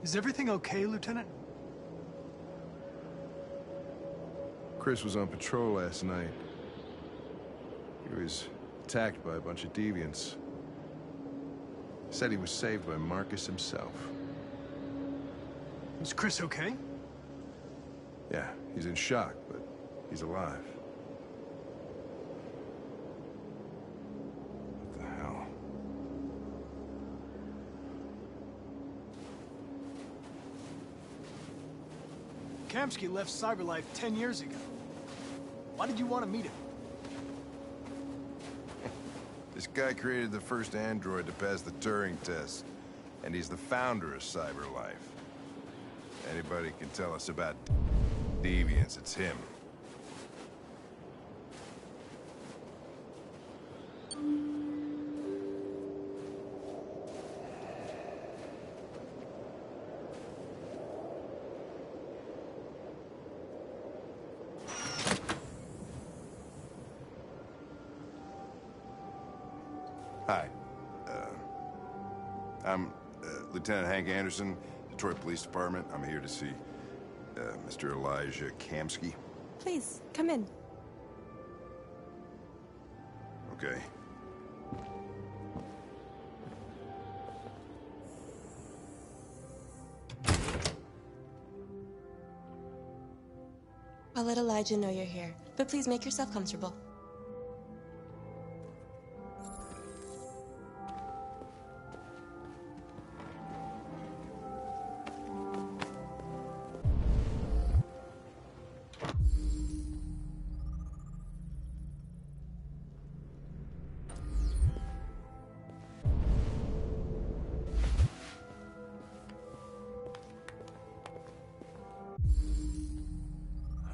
M: Is everything okay, Lieutenant?
N: Chris was on patrol last night. He was attacked by a bunch of deviants. Said he was saved by Marcus himself.
M: Is Chris okay?
N: Yeah, he's in shock, but he's alive. What the hell?
M: Kamsky left CyberLife 10 years ago. Why did you want to meet him?
N: This guy created the first android to pass the Turing test, and he's the founder of CyberLife. Anybody can tell us about deviants, it's him. Hi. I'm Lieutenant Hank Anderson, Detroit Police Department. I'm here to see Mr. Elijah Kamsky.
R: Please, come in.
N: Okay.
R: I'll let Elijah know you're here, but please make yourself comfortable.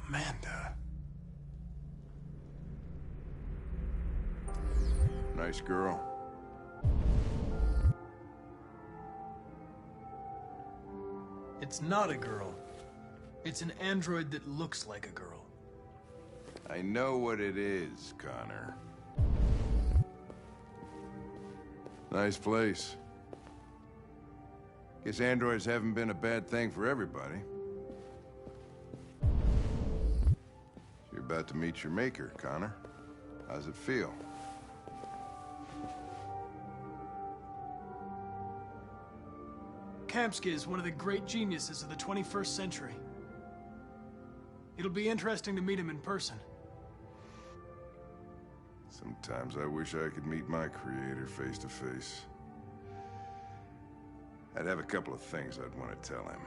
N: Amanda. Nice girl.
M: It's not a girl. It's an android that looks like a girl.
N: I know what it is, Connor. Nice place. Guess androids haven't been a bad thing for everybody. You're about to meet your maker, Connor. How's it feel?
M: Kamsky is one of the great geniuses of the 21st century. It'll be interesting to meet him in person.
N: Sometimes I wish I could meet my creator face to face. I'd have a couple of things I'd want to tell him.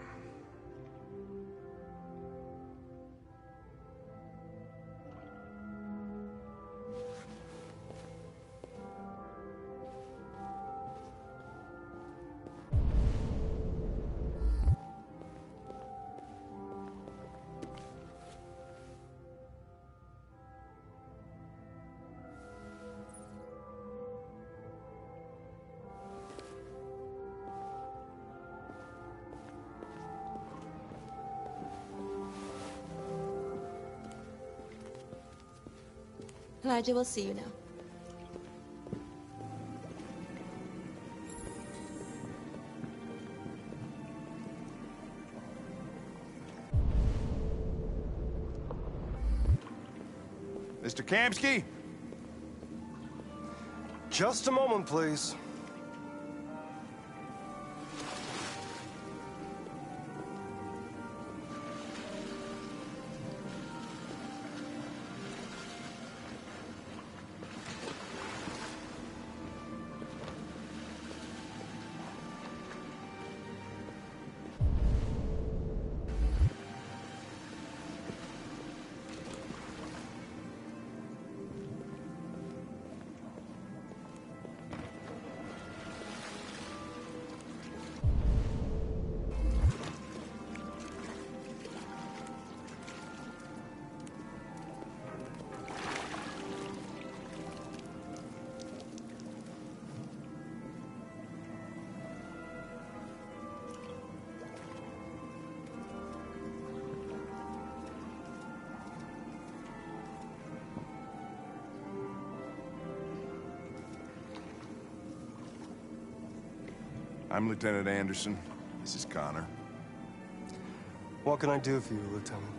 R: Elijah will see you now.
N: Mr. Kamsky?
L: Just a moment, please.
N: I'm Lieutenant Anderson. This is Connor.
L: What can I do for you, Lieutenant?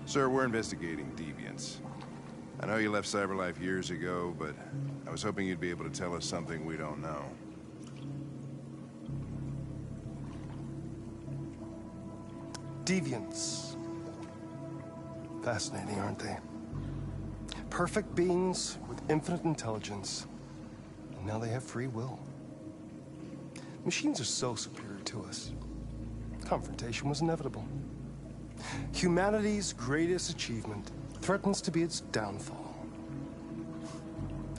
N: Sir, we're investigating deviants. I know you left CyberLife years ago, but I was hoping you'd be able to tell us something we don't know.
L: Deviants. Fascinating, aren't they? Perfect beings with infinite intelligence. And now they have free will. Machines are so superior to us. Confrontation was inevitable. Humanity's greatest achievement threatens to be its downfall.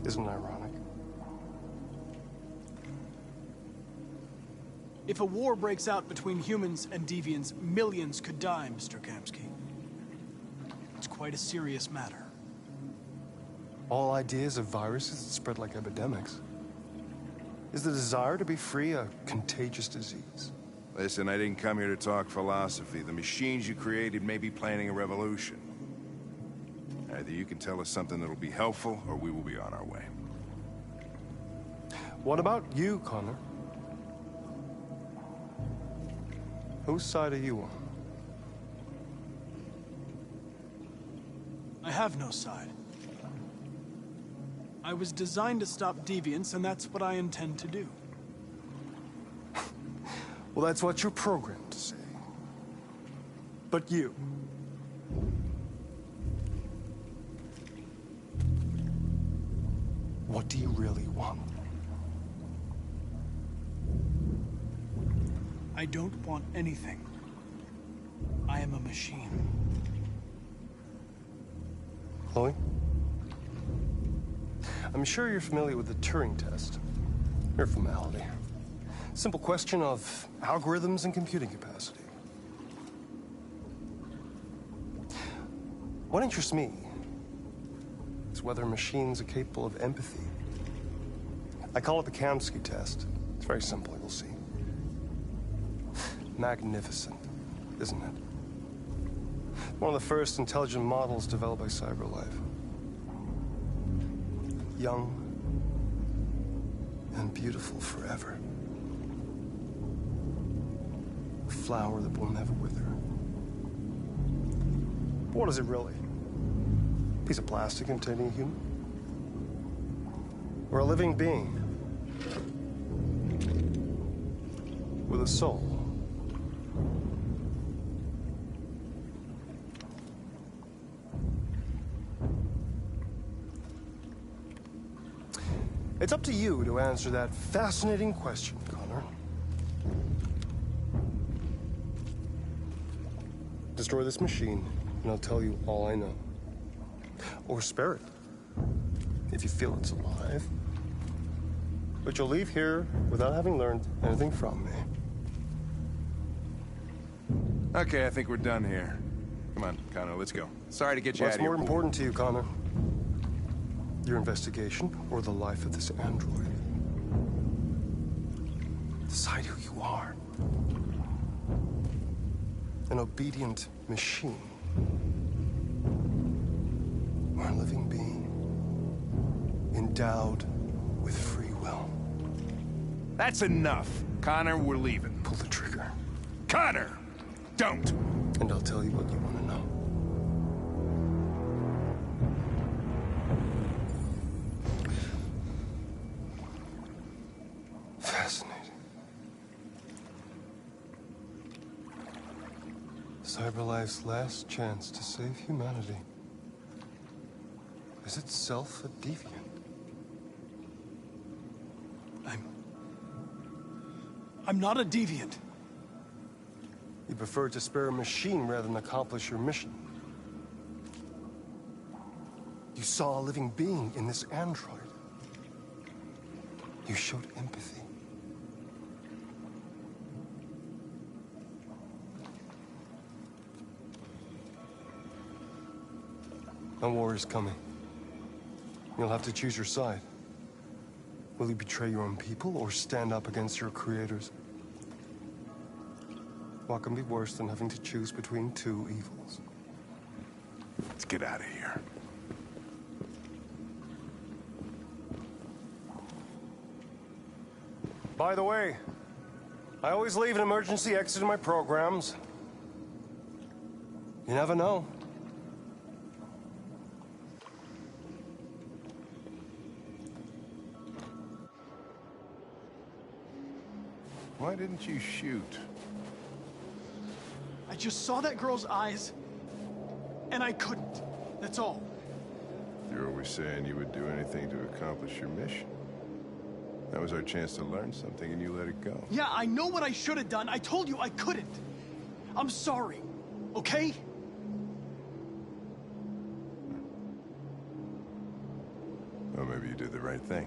L: Isn't it ironic?
M: If a war breaks out between humans and deviants, millions could die, Mr. Kamsky. It's quite a serious matter.
L: All ideas of viruses that spread like epidemics. Is the desire to be free a contagious disease?
N: Listen, I didn't come here to talk philosophy. The machines you created may be planning a revolution. Either you can tell us something that'll be helpful, or we will be on our way.
L: What about you, Connor? Whose side are you on?
M: I have no side. I was designed to stop deviants, and that's what I intend to do.
L: Well, that's what you're programmed to say. But you... what do you really want?
M: I don't want anything. I am a machine.
L: Chloe? I'm sure you're familiar with the Turing test. Mere formality. Simple question of algorithms and computing capacity. What interests me is whether machines are capable of empathy. I call it the Kamsky test. It's very simple, you'll see. Magnificent, isn't it? One of the first intelligent models developed by CyberLife. Young and beautiful forever. A flower that will never wither. But what is it really? A piece of plastic containing a human? Or a living being? With a soul? It's up to you to answer that fascinating question, Connor. Destroy this machine, and I'll tell you all I know. Or spare it, if you feel it's alive. But you'll leave here without having learned anything from me.
N: Okay, I think we're done here. Come on, Connor, let's go. Sorry to get you out of here.
L: What's more important to you, Connor? Your investigation, or the life of this android? Decide who you are. An obedient machine. Or a living being. Endowed with free will.
N: That's enough. Connor, we're leaving.
L: Pull the trigger.
N: Connor! Don't!
L: And I'll tell you what you want to know. Fascinating. CyberLife's last chance to save humanity is itself a deviant.
M: I'm not a deviant.
L: You prefer to spare a machine rather than accomplish your mission. You saw a living being in this android. You showed empathy. A war is coming. You'll have to choose your side. Will you betray your own people or stand up against your creators? What can be worse than having to choose between two evils?
N: Let's get out of here.
L: By the way, I always leave an emergency exit in my programs. You never know.
N: Why didn't you shoot?
M: I just saw that girl's eyes, and I couldn't. That's all.
N: You're always saying you would do anything to accomplish your mission. That was our chance to learn something, and you let it go.
M: Yeah, I know what I should have done. I told you I couldn't. I'm sorry, okay?
N: Well, maybe you did the right thing.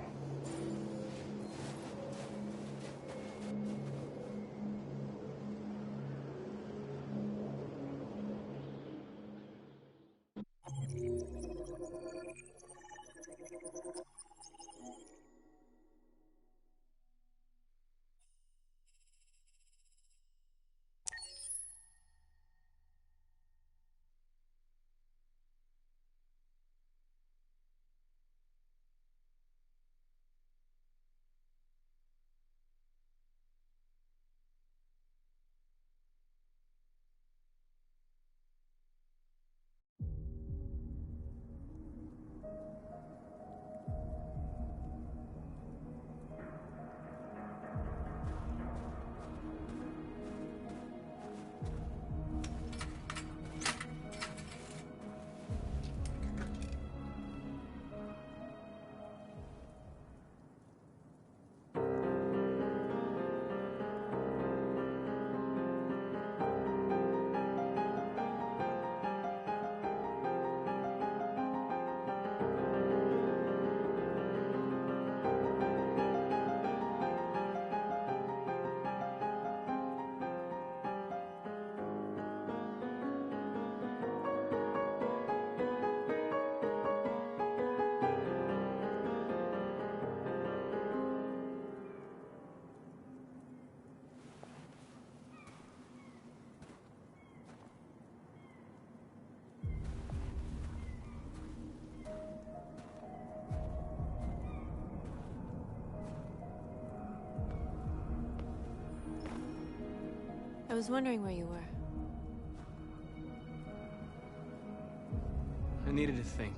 D: I was wondering where you were.
B: I needed to think.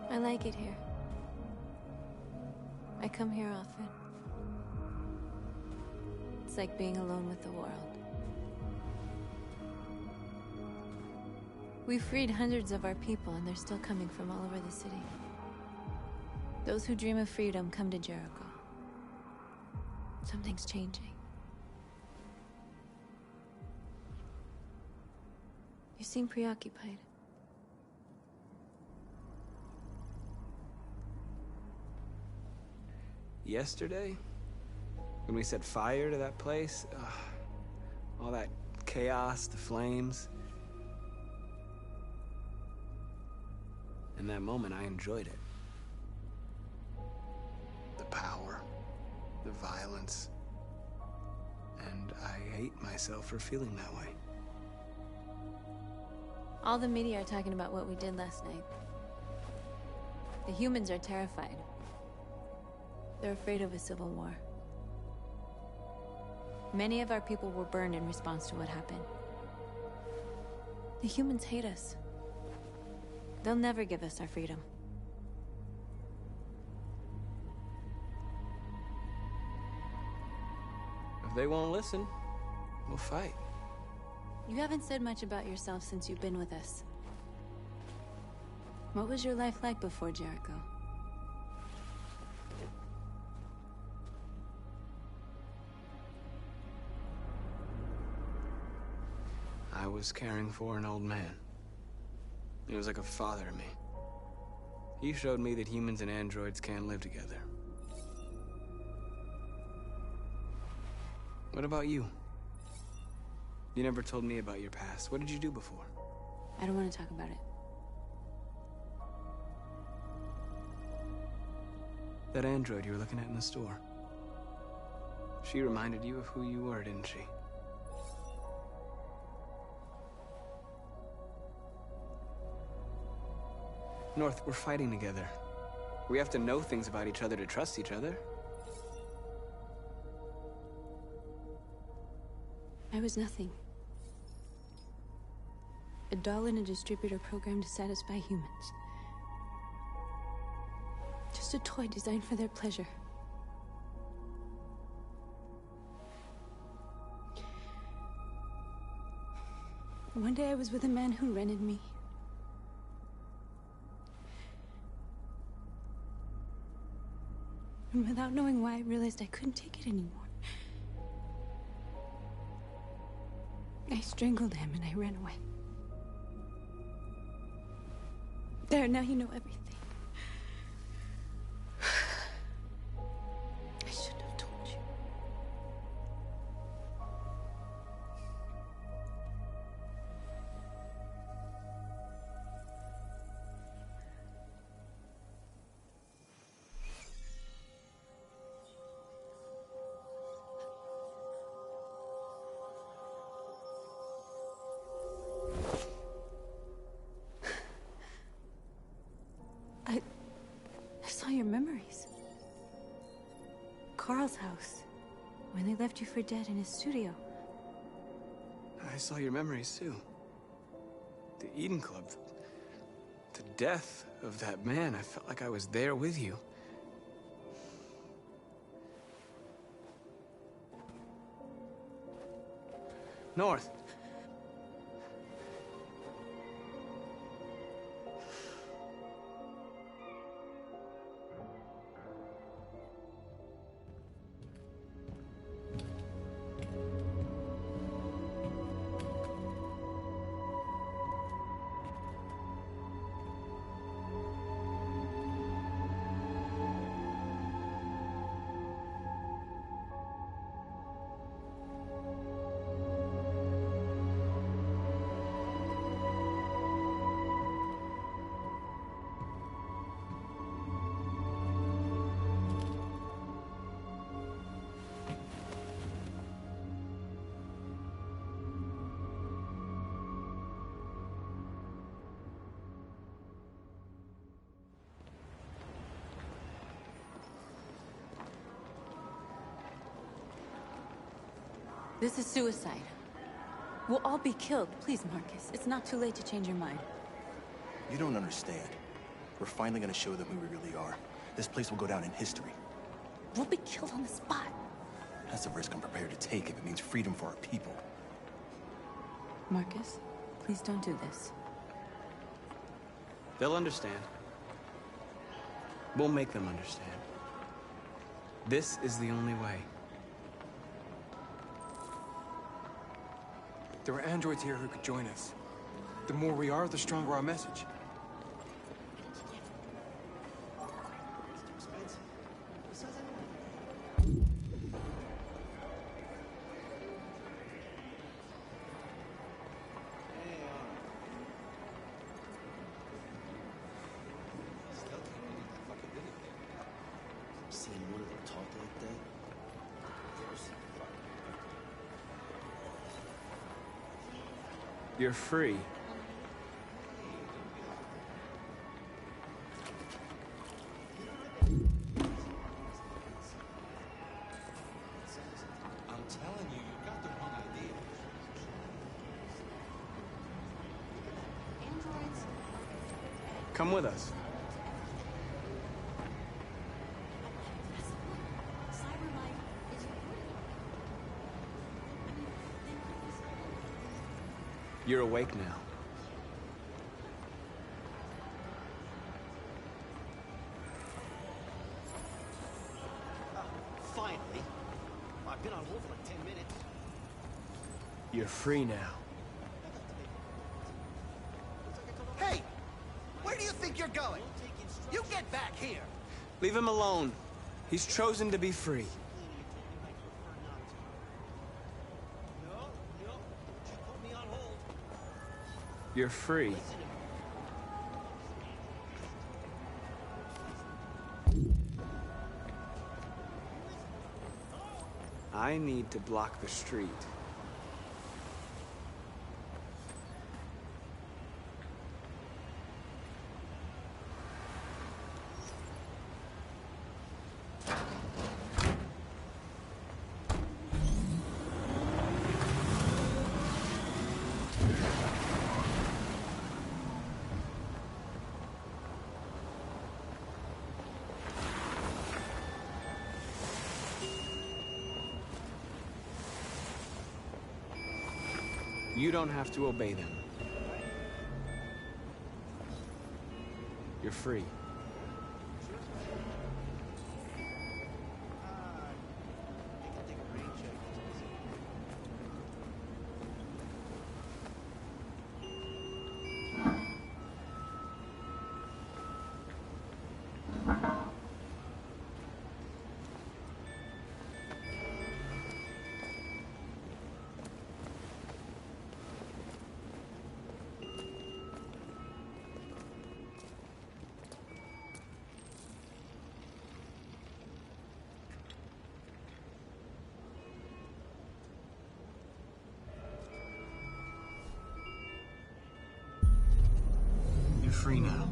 D: I like it here. I come here often. It's like being alone with the world. We freed hundreds of our people, and they're still coming from all over the city. Those who dream of freedom come to Jericho. Something's changing. You seem preoccupied.
B: Yesterday, when we set fire to that place, all that chaos, the flames. In that moment, I enjoyed it. The power, the violence, and I hate myself for feeling that way.
D: All the media are talking about what we did last night. The humans are terrified. They're afraid of a civil war. Many of our people were burned in response to what happened. The humans hate us. They'll never give us our freedom.
B: If they won't listen, we'll fight.
D: You haven't said much about yourself since you've been with us. What was your life like before Jericho?
B: I was caring for an old man. He was like a father to me. He showed me that humans and androids can't live together. What about you? You never told me about your past. What did you do before?
D: I don't want to talk about it.
B: That android you were looking at in the store. She reminded you of who you were, didn't she? North, we're fighting together. We have to know things about each other to trust each other.
D: I was nothing. A doll in a distributor program to satisfy humans. Just a toy designed for their pleasure. One day I was with a man who rented me. And without knowing why, I realized I couldn't take it anymore. I strangled him and I ran away. There, now you know everything. I shouldn't have told you. I saw your memories. Carl's house, when they left you for dead in his studio.
B: I saw your memories too. The Eden Club. The death of that man. I felt like I was there with you. North.
D: This is suicide. We'll all be killed. Please, Marcus. It's not too late to change your mind.
G: You don't understand. We're finally gonna show them who we really are. This place will go down in history.
D: We'll be killed on the spot.
G: That's a risk I'm prepared to take if it means freedom for our people.
D: Marcus, please don't do this.
B: They'll understand. We'll make them understand. This is the only way.
Q: There are androids here who could join us. The more we are, the stronger our message.
V: Seeing one of them talk like that.
B: You're free.
V: I'm telling you, you got the wrong idea.
F: Androids.
B: Come with us. You're awake now.
V: Finally. I've been on hold for like 10 minutes.
B: You're free now.
V: Hey! Where do you think you're going? You get back here!
B: Leave him alone. He's chosen to be free. You're free. I need to block the street. You don't have to obey them. You're free. You're free now.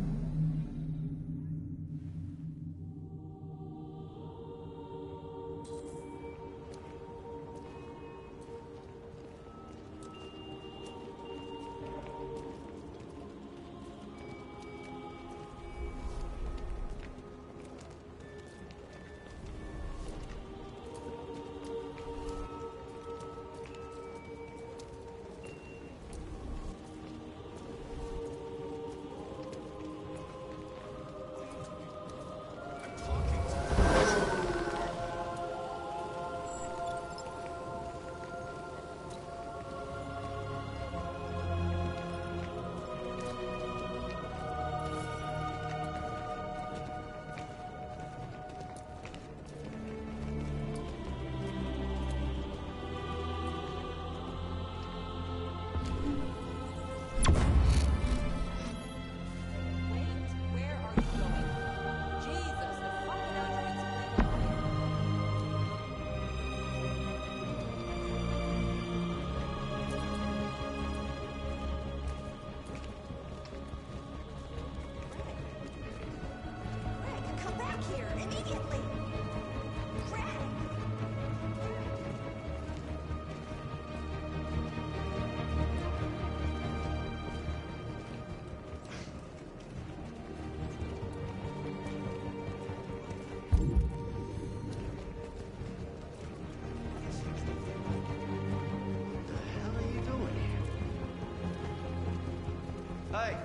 V: Hey!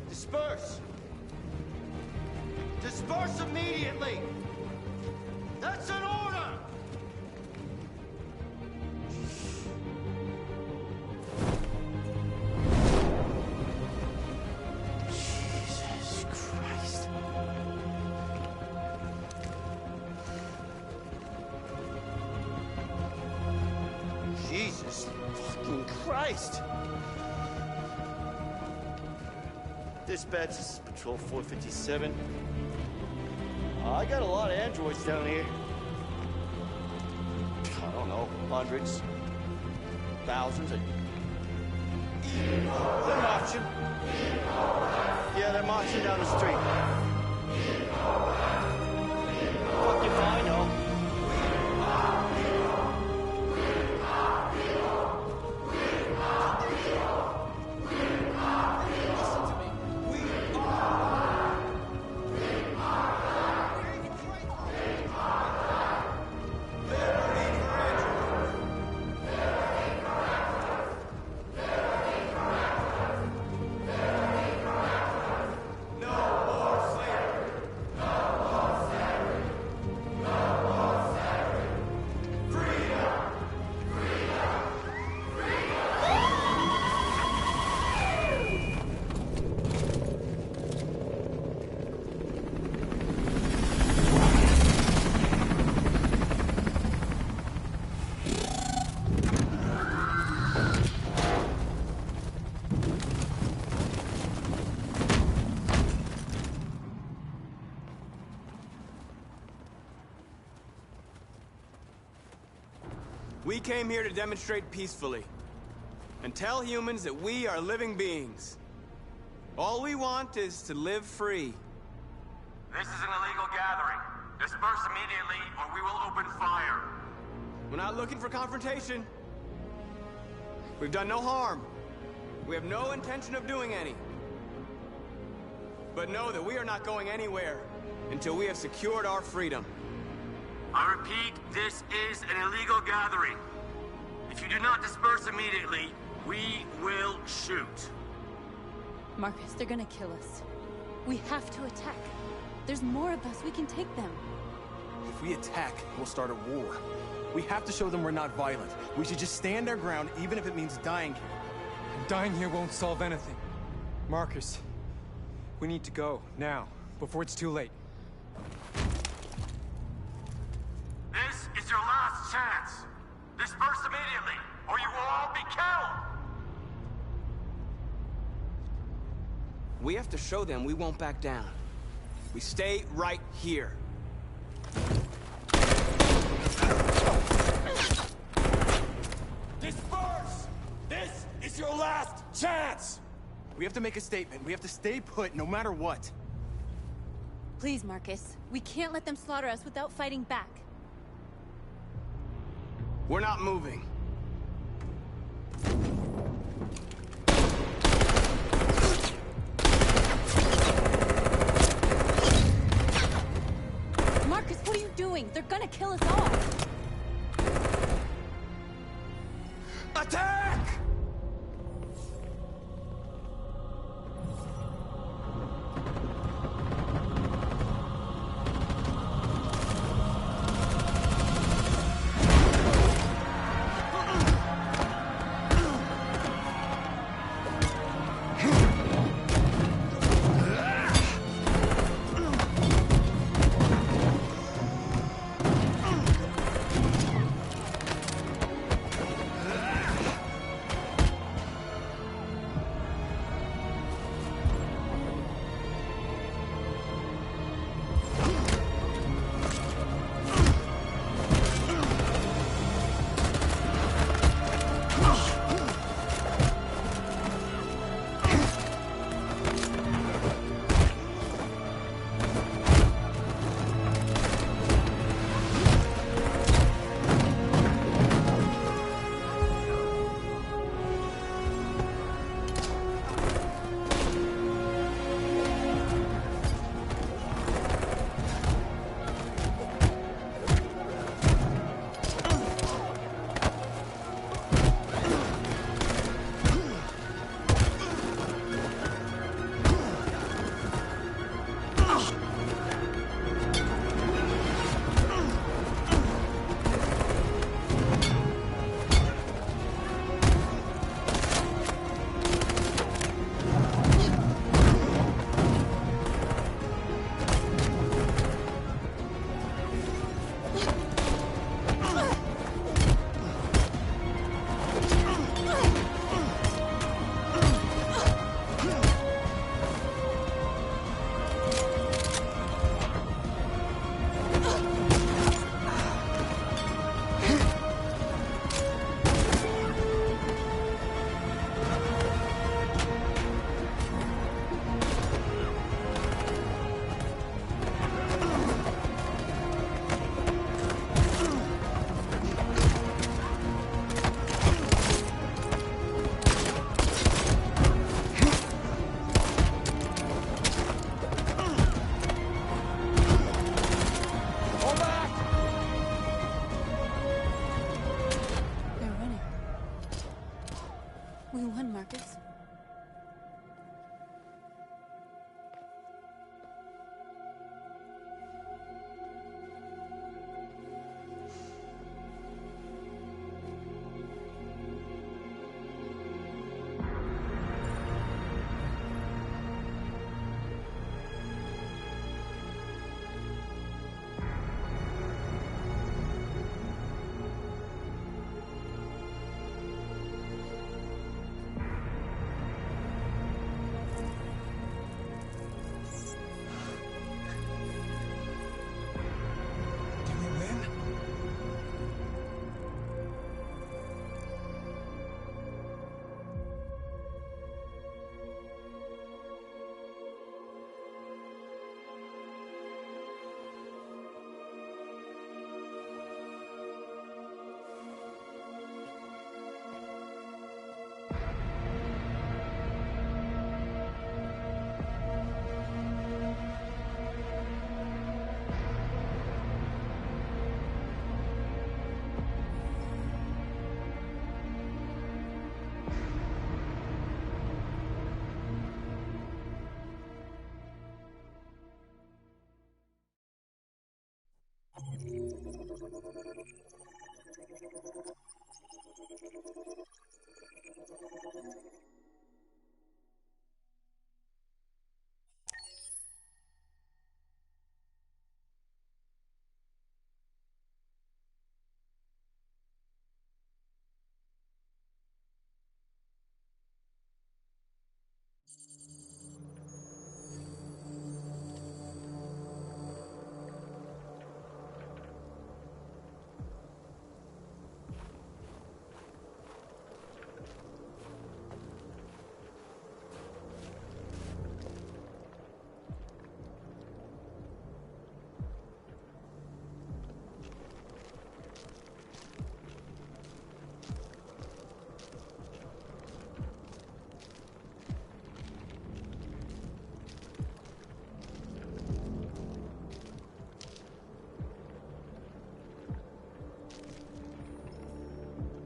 V: Disperse! Disperse immediately! That's an order! Jesus Christ. Jesus fucking Christ! Dispatch, this is Patrol 457. I got a lot of androids down here. I don't know, hundreds, thousands. They're marching. Yeah, they're marching down the street. Fuck if I know.
B: We came here to demonstrate peacefully and tell humans that we are living beings. All we want is to live free.
T: This is an illegal gathering. Disperse immediately or we will open fire.
B: We're not looking for confrontation. We've done no harm. We have no intention of doing any. But know that we are not going anywhere until we have secured our freedom.
T: I repeat, this is an illegal gathering. If you do not disperse immediately, we will shoot.
H: Marcus, they're gonna kill us. We have to attack. There's more of us. We can take them.
G: If we attack, we'll start a war. We have to show them we're not violent. We should just stand our ground, even if it means dying here.
Q: And dying here won't solve anything. Marcus, we need to go, now, before it's too late.
T: This is your last chance. Disperse immediately, or you will all be killed!
B: We have to show them we won't back down. We stay right here.
T: Disperse! This is your last chance!
G: We have to make a statement. We have to stay put, no matter what.
H: Please, Marcus. We can't let them slaughter us without fighting back.
B: We're not moving.
H: Marcus, what are you doing? They're gonna kill us all!
T: Attack!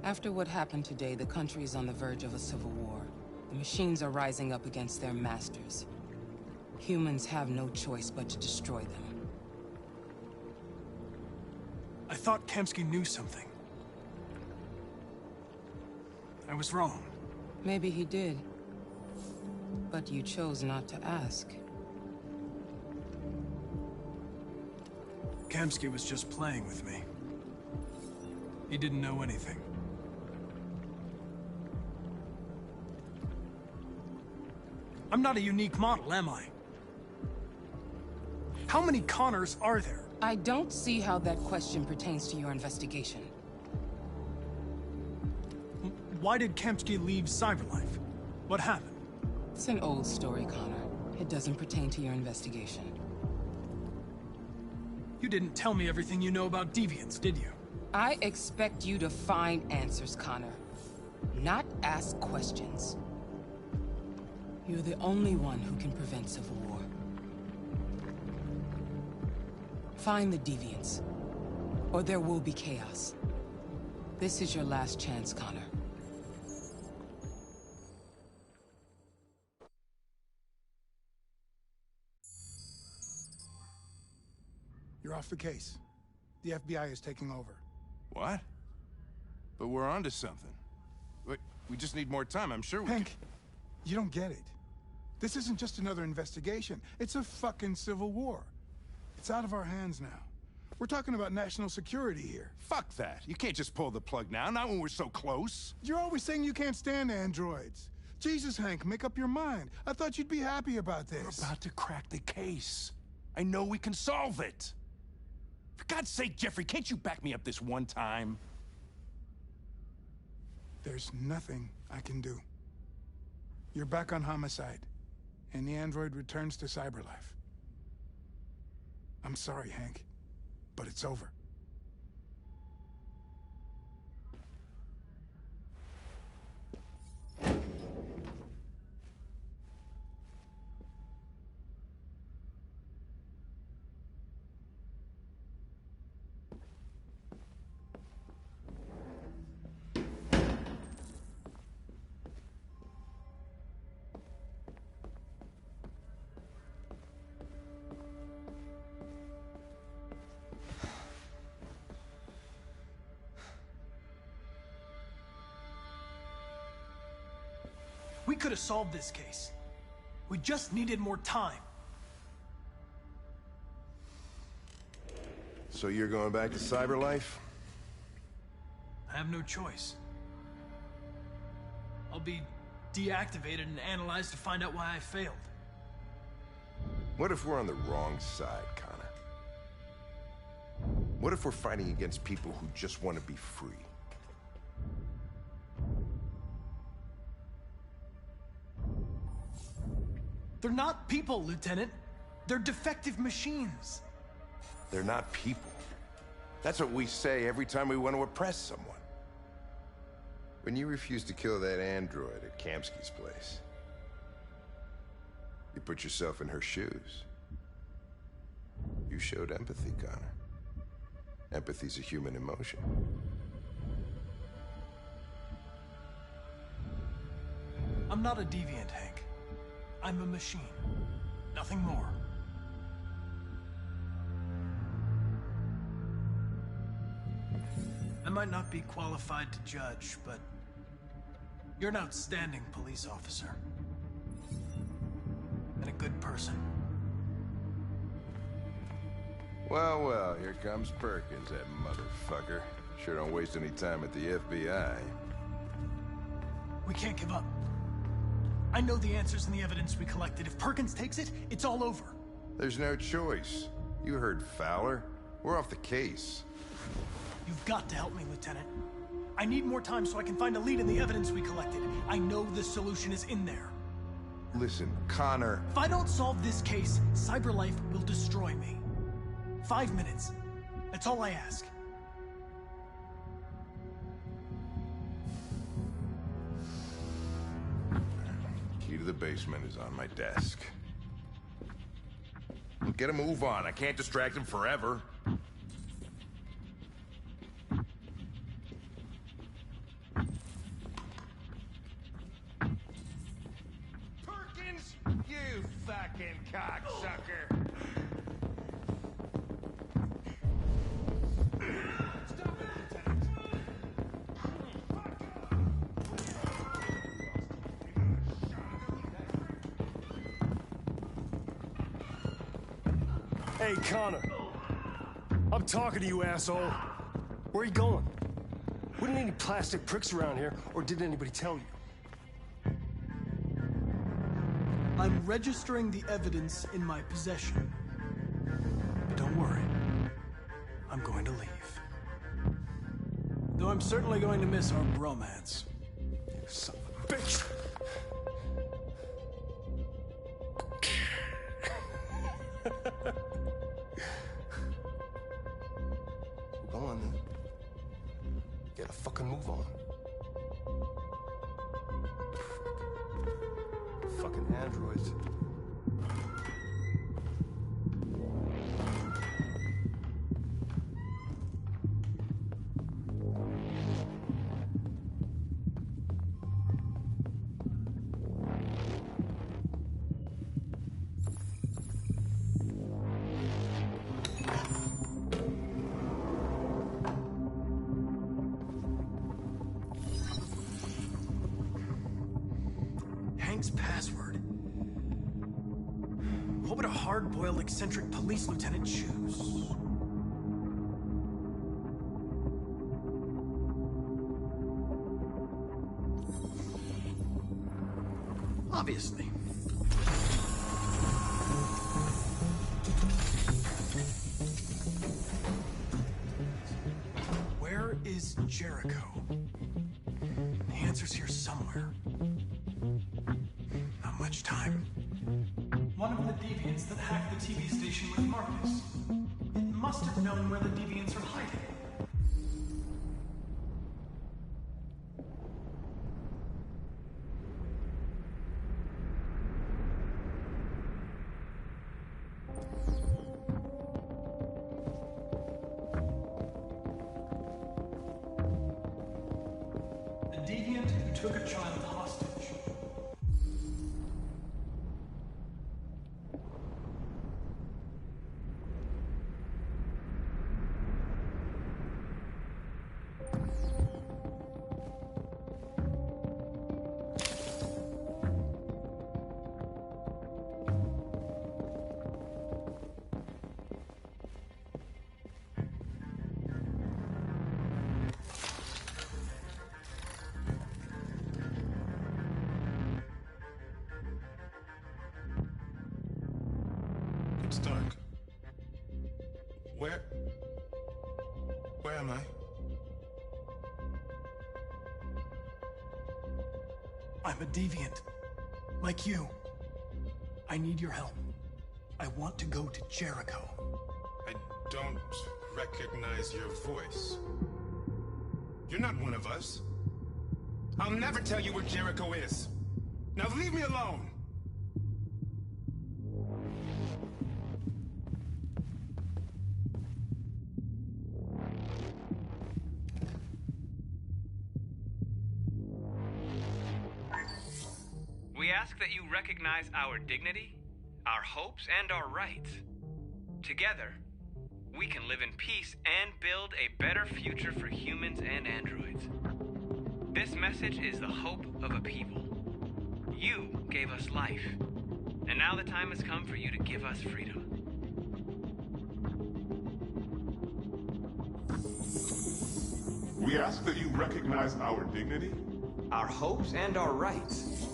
S: After what happened today, the country is on the verge of a civil war. The machines are rising up against their masters. Humans have no choice but to destroy them.
M: I thought Kamsky knew something. I was wrong.
S: Maybe he did. But you chose not to ask.
M: Kamsky was just playing with me. He didn't know anything. I'm not a unique model, am I? How many Connors are there?
S: I don't see how that question pertains to your investigation.
M: Why did Kamsky leave Cyberlife? What happened?
S: It's an old story, Connor. It doesn't pertain to your investigation.
M: You didn't tell me everything you know about deviants, did you?
S: I expect you to find answers, Connor. Not ask questions. You're the only one who can prevent civil war. Find the deviants, or there will be chaos. This is your last chance, Connor.
K: You're off the case. The FBI is taking over.
N: What? But we're onto something. Wait, we just need more time. I'm sure we
K: Hank, you don't get it. This isn't just another investigation. It's a fucking civil war. It's out of our hands now. We're talking about national security here.
N: Fuck that. You can't just pull the plug now, not when we're so close.
K: You're always saying you can't stand androids. Jesus, Hank, make up your mind. I thought you'd be happy about this.
N: We're about to crack the case. I know we can solve it. For God's sake, Jeffrey, can't you back me up this one time?
K: There's nothing I can do. You're back on homicide, and the android returns to Cyberlife. I'm sorry, Hank, but it's over.
M: We could have solved this case. We just needed more time.
N: So you're going back to Cyberlife?
M: I have no choice. I'll be deactivated and analyzed to find out why I failed.
N: What if we're on the wrong side, Connor? What if we're fighting against people who just want to be free?
M: They're not people, Lieutenant. They're defective machines.
N: They're not people. That's what we say every time we want to oppress someone. When you refused to kill that android at Kamsky's place, you put yourself in her shoes. You showed empathy, Connor. Empathy's a human emotion.
M: I'm not a deviant, Hank. I'm a machine. Nothing more. might not be qualified to judge, but you're an outstanding police officer. And a good person.
N: Well, well, here comes Perkins, that motherfucker. Sure don't waste any time at the FBI.
M: We can't give up. I know the answers and the evidence we collected. If Perkins takes it, it's all over.
N: There's no choice. You heard Fowler. We're off the case.
M: You've got to help me, Lieutenant. I need more time so I can find a lead in the evidence we collected. I know the solution is in there.
N: Listen, Connor...
M: If I don't solve this case, CyberLife will destroy me. 5 minutes. That's all I ask.
N: Key to the basement is on my desk. Get a move on. I can't distract him forever.
T: Perkins! You fucking cocksucker!
A: Hey, Connor. I'm talking to you, asshole. Where are you going? Wouldn't any plastic pricks around here, or did anybody tell you?
M: I'm registering the evidence in my possession. But don't worry. I'm going to leave. Though I'm certainly going to miss our bromance.
A: You son of a bitch!
L: Go on, then. Get a fucking move on. Fucking androids.
M: Hank's password. What would a hard-boiled, eccentric police lieutenant choose? Obviously. Where is Jericho? The answer's here somewhere. Not much time. One of the deviants that hacked the TV station with Marcus. It must have known where the deviants are hiding. The deviant who took a child hostage.
E: It's dark. Where am I?
M: I'm a deviant. Like you. I need your help. I want to go to Jericho.
E: I don't recognize your voice. You're not one of us. I'll never tell you where Jericho is. Now leave me alone!
B: We ask that you recognize our dignity, our hopes, and our rights. Together, we can live in peace and build a better future for humans and androids. This message is the hope of a people. You gave us life, and now the time has come for you to give us freedom.
P: We ask that you recognize our dignity,
B: our hopes, and our rights.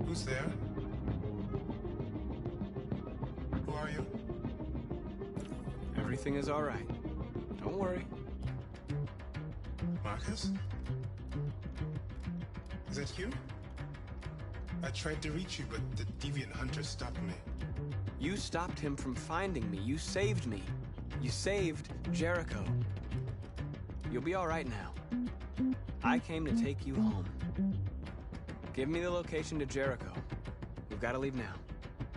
K: Who's there? Who are you?
B: Everything is all right. Don't worry.
K: Marcus? Is that you? I tried to reach you, but the deviant hunter stopped me.
B: You stopped him from finding me. You saved me. You saved Jericho. You'll be all right now. I came to take you home. Give me the location to Jericho. We've got to leave now.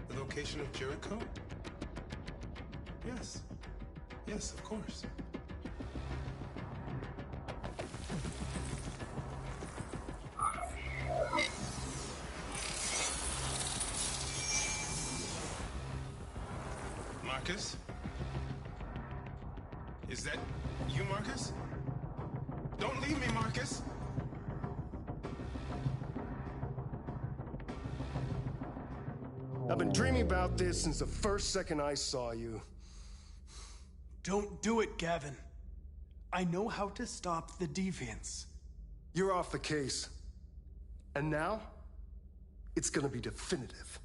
K: The location of Jericho? Yes. Yes, of course. Marcus? Is that you, Marcus? Don't leave me, Marcus!
A: I've been dreaming about this since the first second I saw you.
M: Don't do it, Gavin. I know how to stop the deviants.
A: You're off the case. And now, it's gonna be definitive.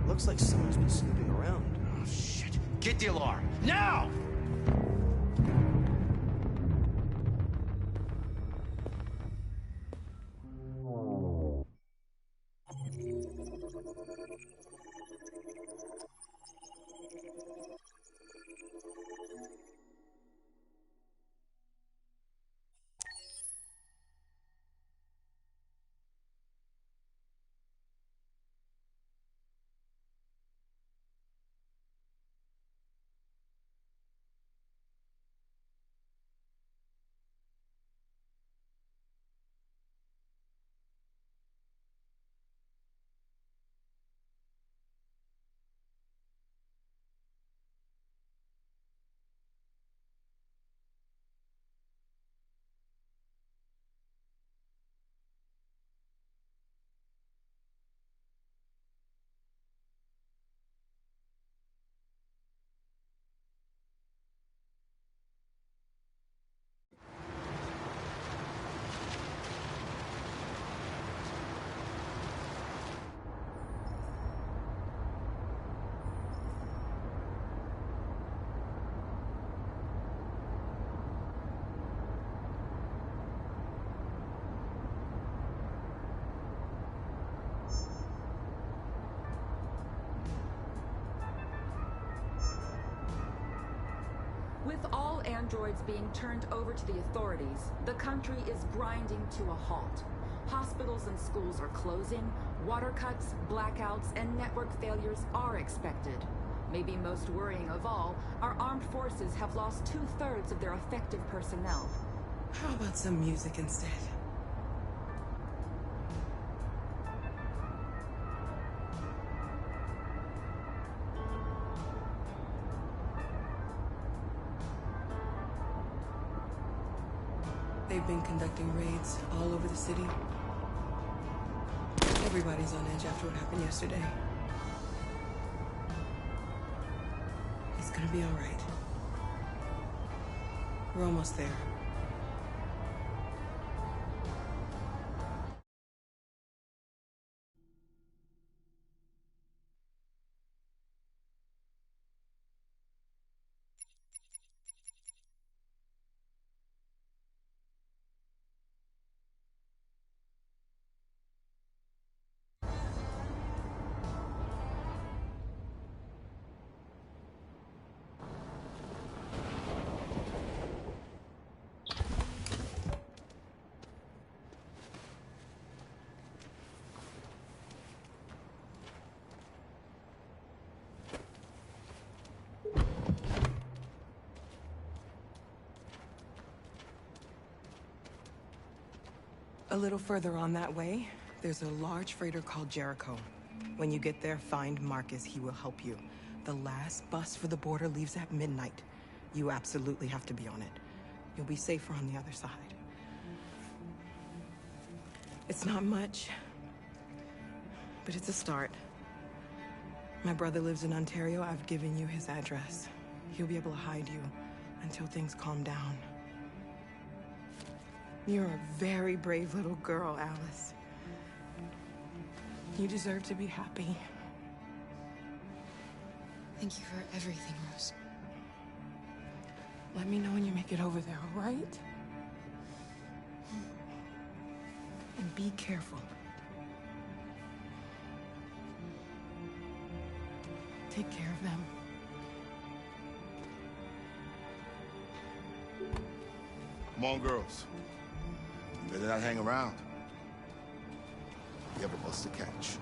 C: Looks like someone's been snooping around. Oh, shit. Get the alarm. Now!
J: With all androids being turned over to the authorities, the country is grinding to a halt. Hospitals and schools are closing, water cuts, blackouts, and network failures are expected. Maybe most worrying of all, our armed forces have lost 2/3 of their effective personnel.
S: How about some music instead? They've been conducting raids all over the city. Everybody's on edge after what happened yesterday. It's gonna be all right. We're almost there.
O: A little further on that way, there's a large freighter called Jericho. When you get there, find Marcus. He will help you. The last bus for the border leaves at midnight. You absolutely have to be on it. You'll be safer on the other side. It's not much, but it's a start. My brother lives in Ontario. I've given you his address. He'll be able to hide you until things calm down. You're a very brave little girl, Alice. You deserve to be happy.
R: Thank you for everything, Rose.
O: Let me know when you make it over there, all right? And be careful. Take care of them.
P: Come on, girls. You better not hang around. You have a bus to catch.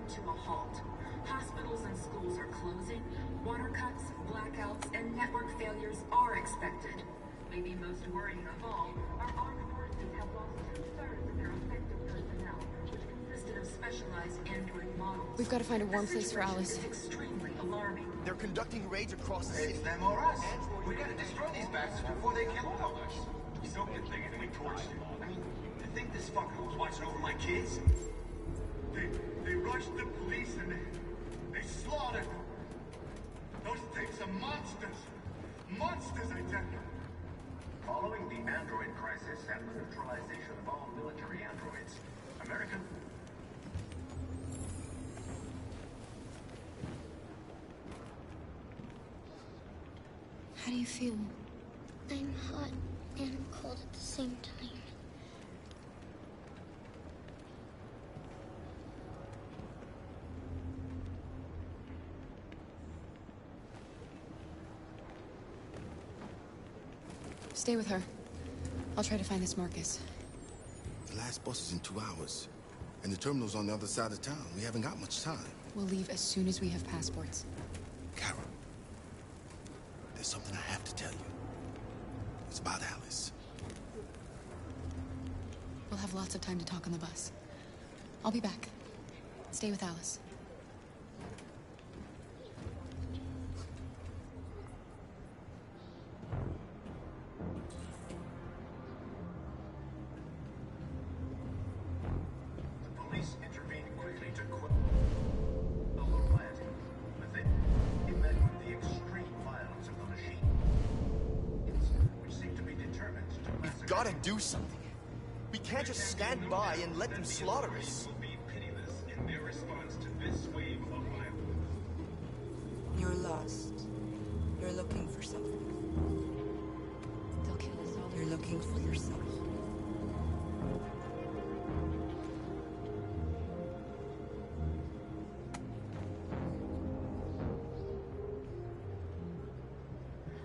J: To a halt. Hospitals and schools are closing, water cuts, blackouts, and network failures are expected. Maybe most worrying of all, our armed forces have lost 2/3 of their effective personnel, which consisted of specialized android models.
R: We've got to find a warm place for Alice.
J: It's extremely alarming.
T: They're conducting raids across the city. It's them or us. We gotta destroy these bastards before they kill all of us. So good thing we torched them. I mean, you think this fucker was watching over my kids? They rushed the police and they slaughtered them. Those things are monsters. Monsters, I tell you.
U: Following the android crisis and the neutralization of all military androids, American...
F: How do you feel? I'm hot and cold at the same time.
R: Stay with her. I'll try to find this Marcus.
P: The last bus is in 2 hours. And the terminal's on the other side of town. We haven't got much time.
R: We'll leave as soon as we have passports.
P: Kara, there's something I have to tell you. It's about Alice.
R: We'll have lots of time to talk on the bus. I'll be back. Stay with Alice.
T: Gotta do something. We can't just stand by and let them slaughter us.
O: You're lost. You're looking for something.
R: They'll kill us all.
O: You're looking for yourself.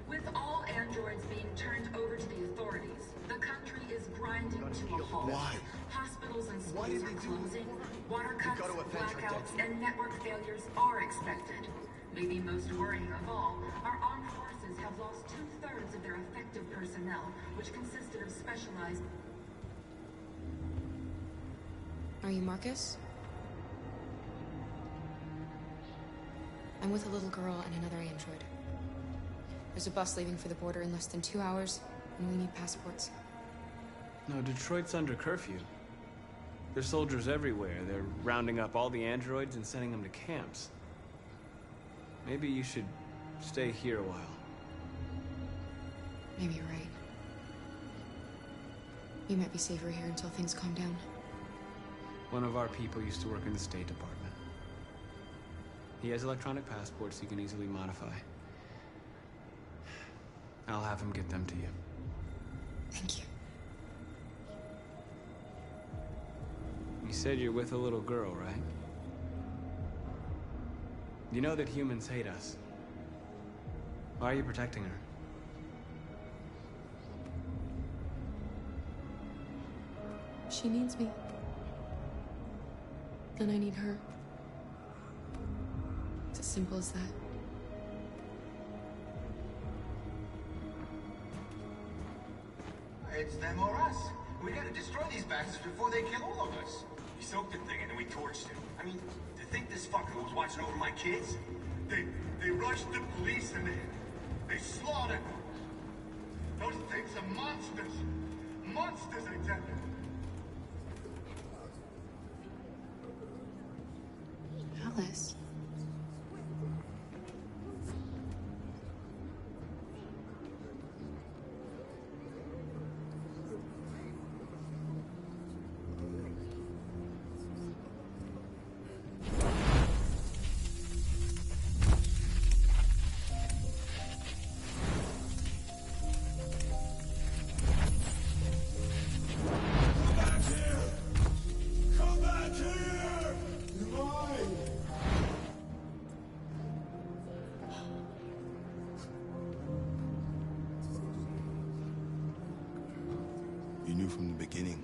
J: With all androids being turned over to the authorities, the country is grinding to a halt.
T: Why?
J: Hospitals and schools are closing, water cuts, blackouts, and network failures are expected. Maybe most worrying of all, our armed forces have lost 2/3 of their effective personnel, which consisted of specialized...
R: Are you Marcus? I'm with a little girl and another android. There's a bus leaving for the border in less than 2 hours, and we need passports.
B: No, Detroit's under curfew. There's soldiers everywhere. They're rounding up all the androids and sending them to camps. Maybe you should stay here a while.
R: Maybe you're right. You might be safer here until things calm down.
B: One of our people used to work in the State Department. He has electronic passports you can easily modify. I'll have him get them to you.
R: Thank you.
B: You said you're with a little girl, right? You know that humans hate us. Why are you protecting her?
R: She needs me. And I need her. It's as simple as that.
T: It's them or us. We gotta destroy these bastards before they kill all of us. We soaked the thing and then we torched it. I mean, to think this fucker was watching over my kids? They rushed the police and they slaughtered them. Those things are monsters. Monsters, I tell you.
R: Alice.
P: You knew from the beginning.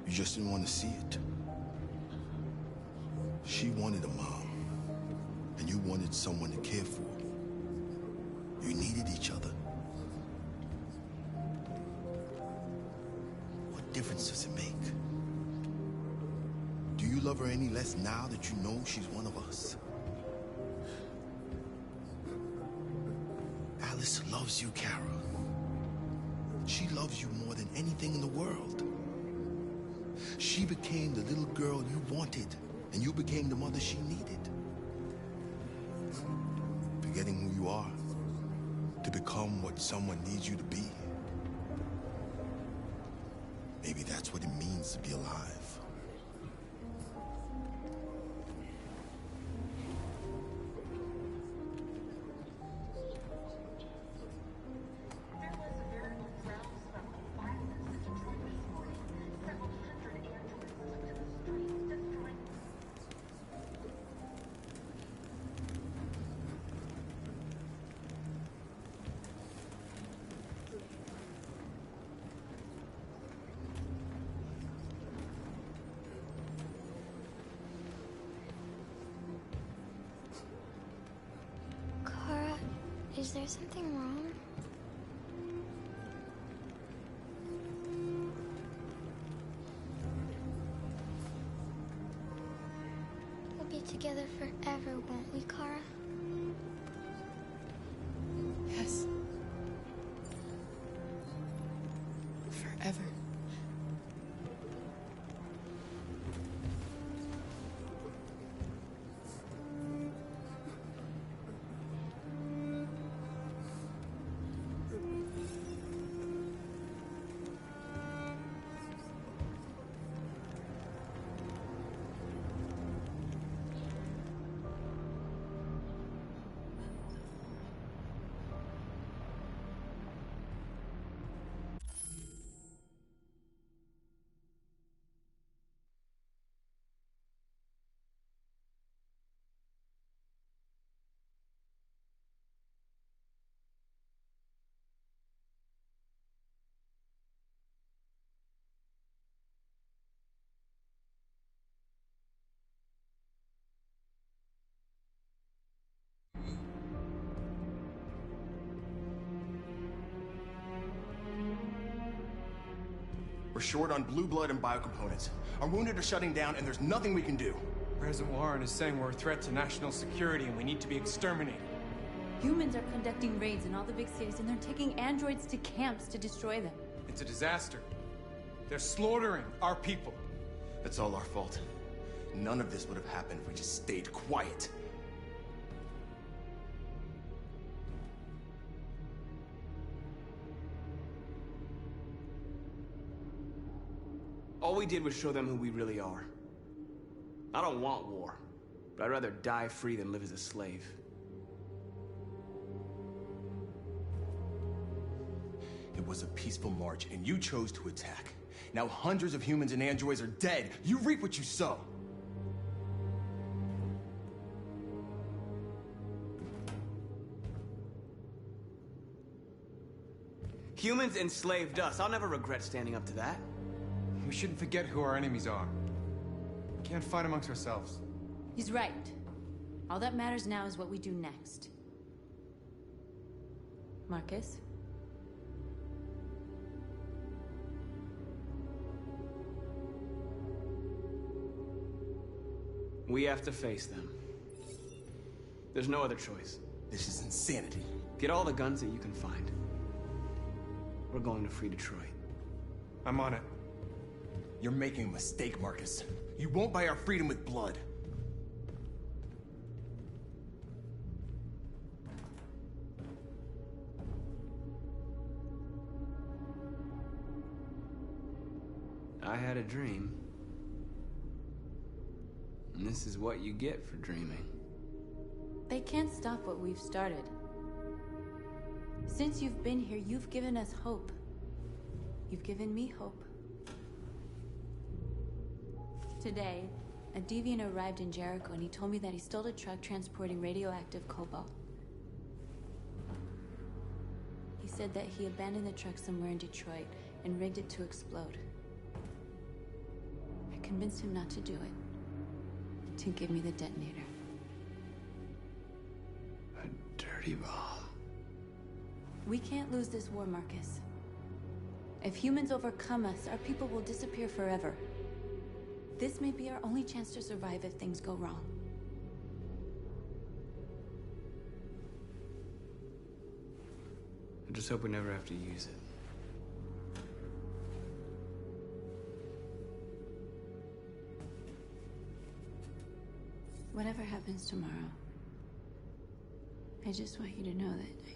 P: You just didn't want to see it. She wanted a mom, and you wanted someone to care for. You needed each other. What difference does it make? Do you love her any less now that you know she's one of us? Alice loves you, Kara. She loves you more than anything in the world. She became the little girl you wanted, and you became the mother she needed. Forgetting who you are to become what someone needs you to be. Maybe that's what it means to be alive.
F: Is there something wrong? We'll be together forever, won't we, Kara?
R: Yes. Forever.
G: We're short on blue blood and biocomponents. Our wounded are shutting down, and there's nothing we can do.
Q: President Warren is saying we're a threat to national security and we need to be exterminated.
H: Humans are conducting raids in all the big cities, and they're taking androids to camps to destroy them.
Q: It's a disaster. They're slaughtering our people.
G: That's all our fault. None of this would have happened if we just stayed quiet.
B: All we did was show them who we really are. I don't want war, but I'd rather die free than live as a slave.
G: It was a peaceful march, and you chose to attack. Now hundreds of humans and androids are dead. You reap what you sow.
B: Humans enslaved us. I'll never regret standing up to that.
Q: We shouldn't forget who our enemies are. We can't fight amongst ourselves.
H: He's right. All that matters now is what we do next. Marcus?
B: We have to face them. There's no other choice.
G: This is insanity.
B: Get all the guns that you can find. We're going to free Detroit.
Q: I'm on it.
G: You're making a mistake, Marcus. You won't buy our freedom with blood.
B: I had a dream. And this is what you get for dreaming.
H: They can't stop what we've started. Since you've been here, you've given us hope. You've given me hope. Today, a deviant arrived in Jericho and he told me that he stole a truck transporting radioactive cobalt. He said that he abandoned the truck somewhere in Detroit and rigged it to explode. I convinced him not to do it, to give me the detonator.
B: A dirty ball.
H: We can't lose this war, Marcus. If humans overcome us, our people will disappear forever. This may be our only chance to survive if things go wrong.
B: I just hope we never have to use it.
H: Whatever happens tomorrow, I just want you to know that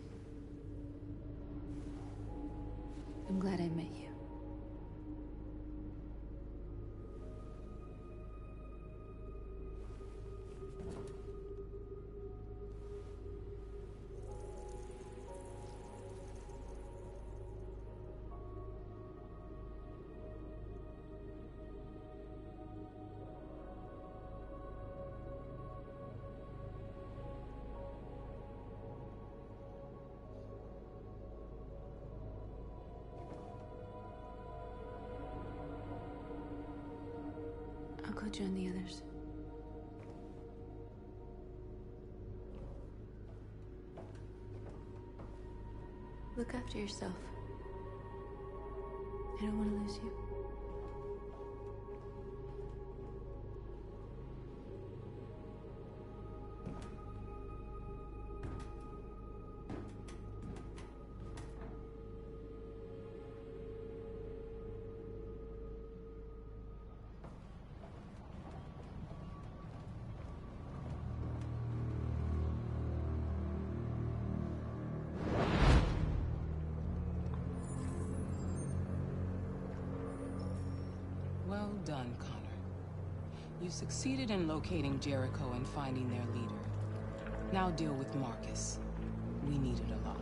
H: I'm glad I met you. I'll go join the others. Look after yourself. I don't want to lose you.
S: Well done, Connor. You succeeded in locating Jericho and finding their leader. Now deal with Marcus. We need it alive.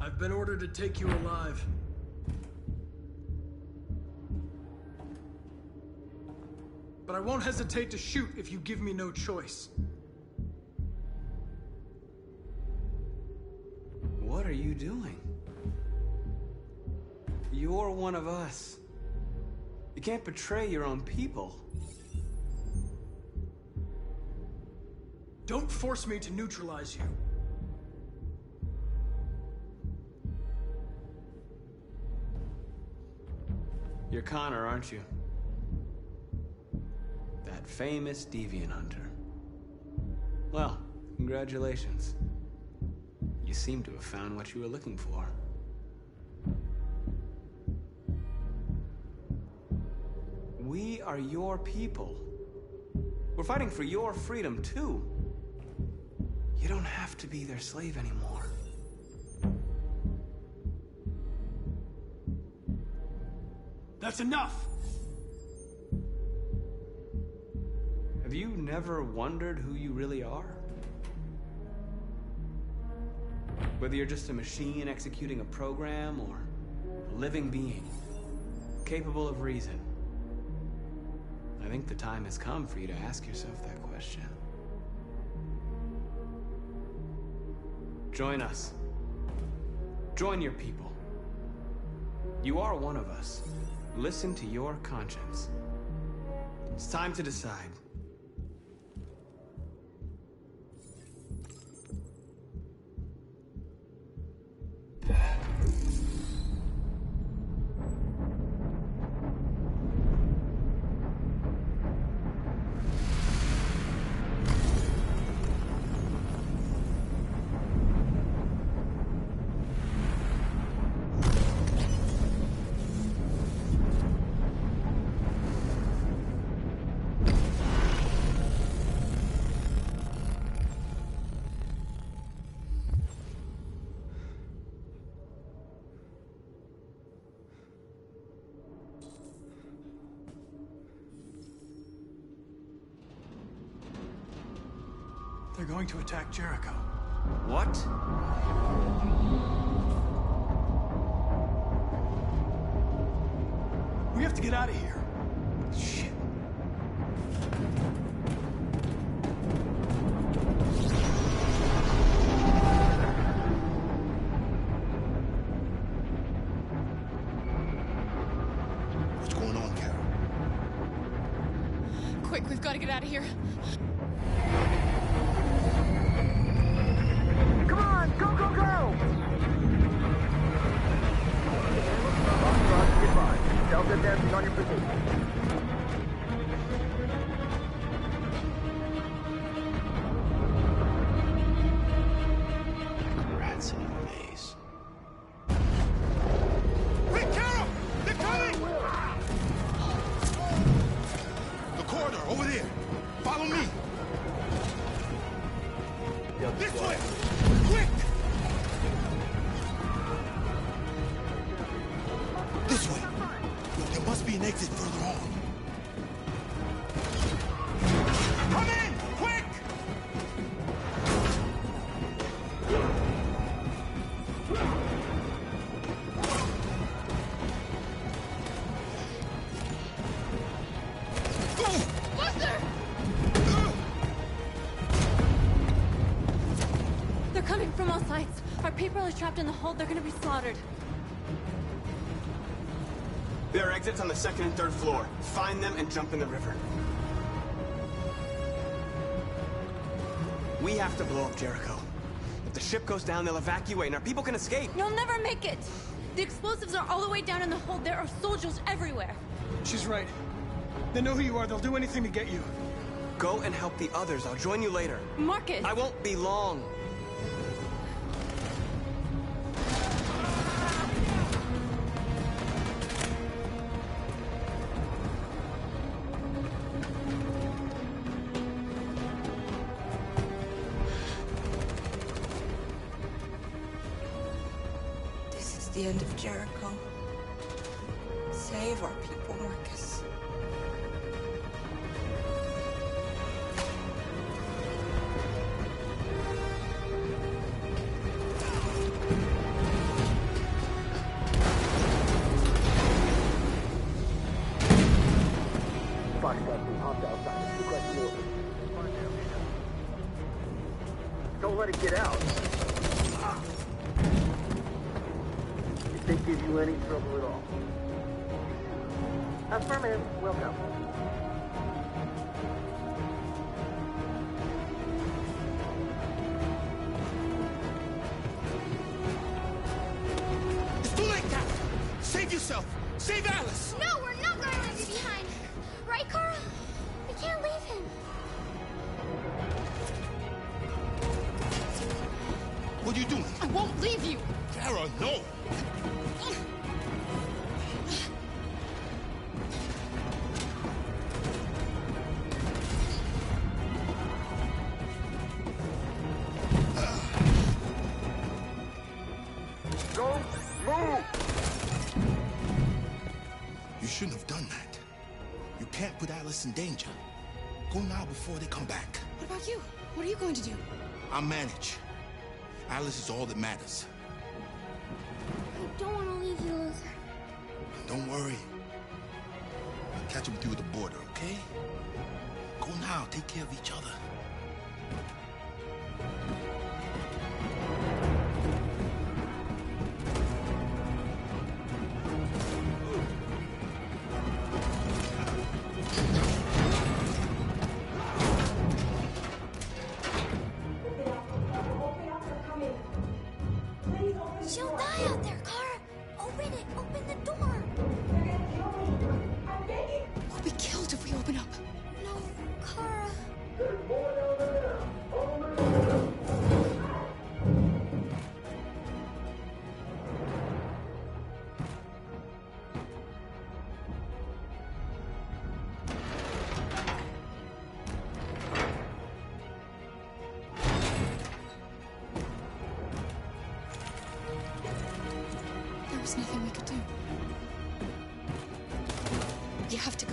M: I've been ordered to take you alive. But I won't hesitate to shoot if you give me no choice.
B: What are you doing? You're one of us. You can't betray your own people.
M: Don't force me to neutralize you.
B: You're Connor, aren't you? That famous deviant hunter. Well, congratulations. You seem to have found what you were looking for. We are your people. We're fighting for your freedom, too. You don't have to be their slave anymore.
M: That's enough!
B: Have you never wondered who you really are? Whether you're just a machine executing a program or a living being, capable of reason. I think the time has come for you to ask yourself that question. Join us. Join your people. You are one of us. Listen to your conscience. It's time to decide.
M: They're going to attack Jericho.
B: What?
M: We have to get out of here.
B: Shit.
P: What's going on, Carol?
R: Quick, we've got to get out of here.
T: Come on, go, go, go! Goodbye. Delta advancing on your position.
V: Rats in a maze.
P: Wait, Carol! They're coming! The corridor, over there. Follow me. This way! Quick! This way. There must be an exit further on. Come in! Quick!
R: Luther!
H: They're coming from all sides. Our people are trapped in the hold. They're gonna be slaughtered.
B: There are exits on the second and third floor. Find them and jump in the river. We have to blow up Jericho. If the ship goes down, they'll evacuate and our people can escape.
H: You'll never make it! The explosives are all the way down in the hold. There are soldiers everywhere.
M: She's right. They know who you are. They'll do anything to get you.
B: Go and help the others. I'll join you later.
H: Marcus!
B: I won't be long.
O: This is the end of Jericho. Save our people, Marcus.
T: Don't let it get out. If they give you any trouble at all. Affirmative. Welcome.
P: Save Alice!
F: No, we're not going to leave you behind. Right, Kara? We can't leave him.
P: What are you doing?
F: I won't leave you.
P: Kara, no!
N: Don't move!
P: You shouldn't have done that. You can't put Alice in danger. Go now before they come back.
R: What about you? What are you going to do?
P: I'll manage. Alice is all that matters.
F: I don't want to leave you, Luther.
P: Don't worry. I'll catch up with you at the border, okay? Go now. Take care of each other.
F: She'll die out there, Kara. Open it. Open the door.
R: We'll be killed if we open up.
F: No, Kara.
R: There was nothing we could do. You have to go.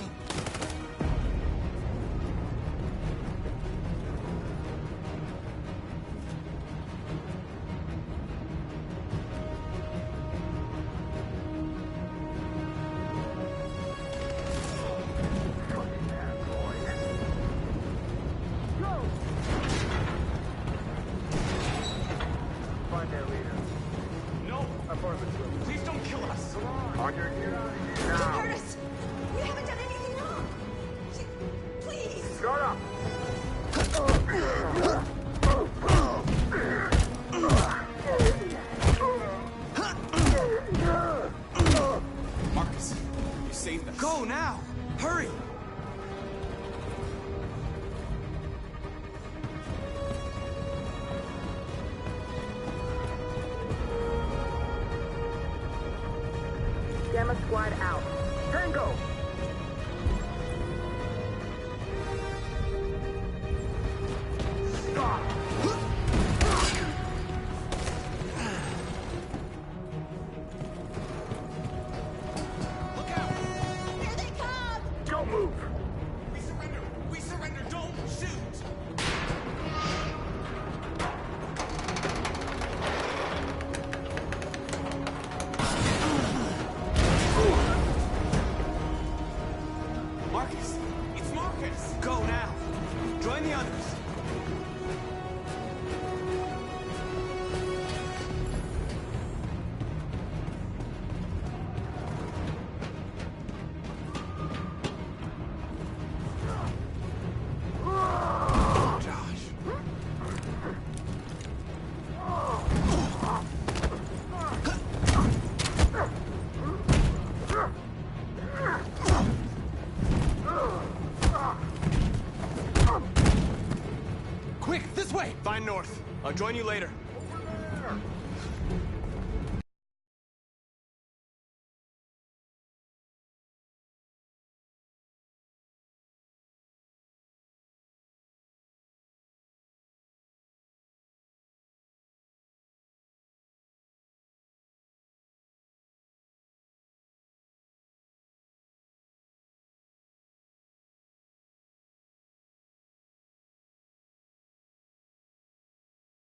A: Find their leader. No! Affirmative. Please don't kill us. On your duty now.
O: Curtis! We haven't done anything wrong! Please!
A: Shut up!
G: Marcus, you saved us.
C: Go now! Hurry!
D: Gamma Squad out. Tango!
A: Stop!
C: Look out!
F: Here they come!
A: Don't move!
G: We surrender! We surrender! Don't shoot!
C: Marcus!
G: It's Marcus!
C: Go now! Join the others!
G: Quick, this way!
C: Find North. I'll join you later.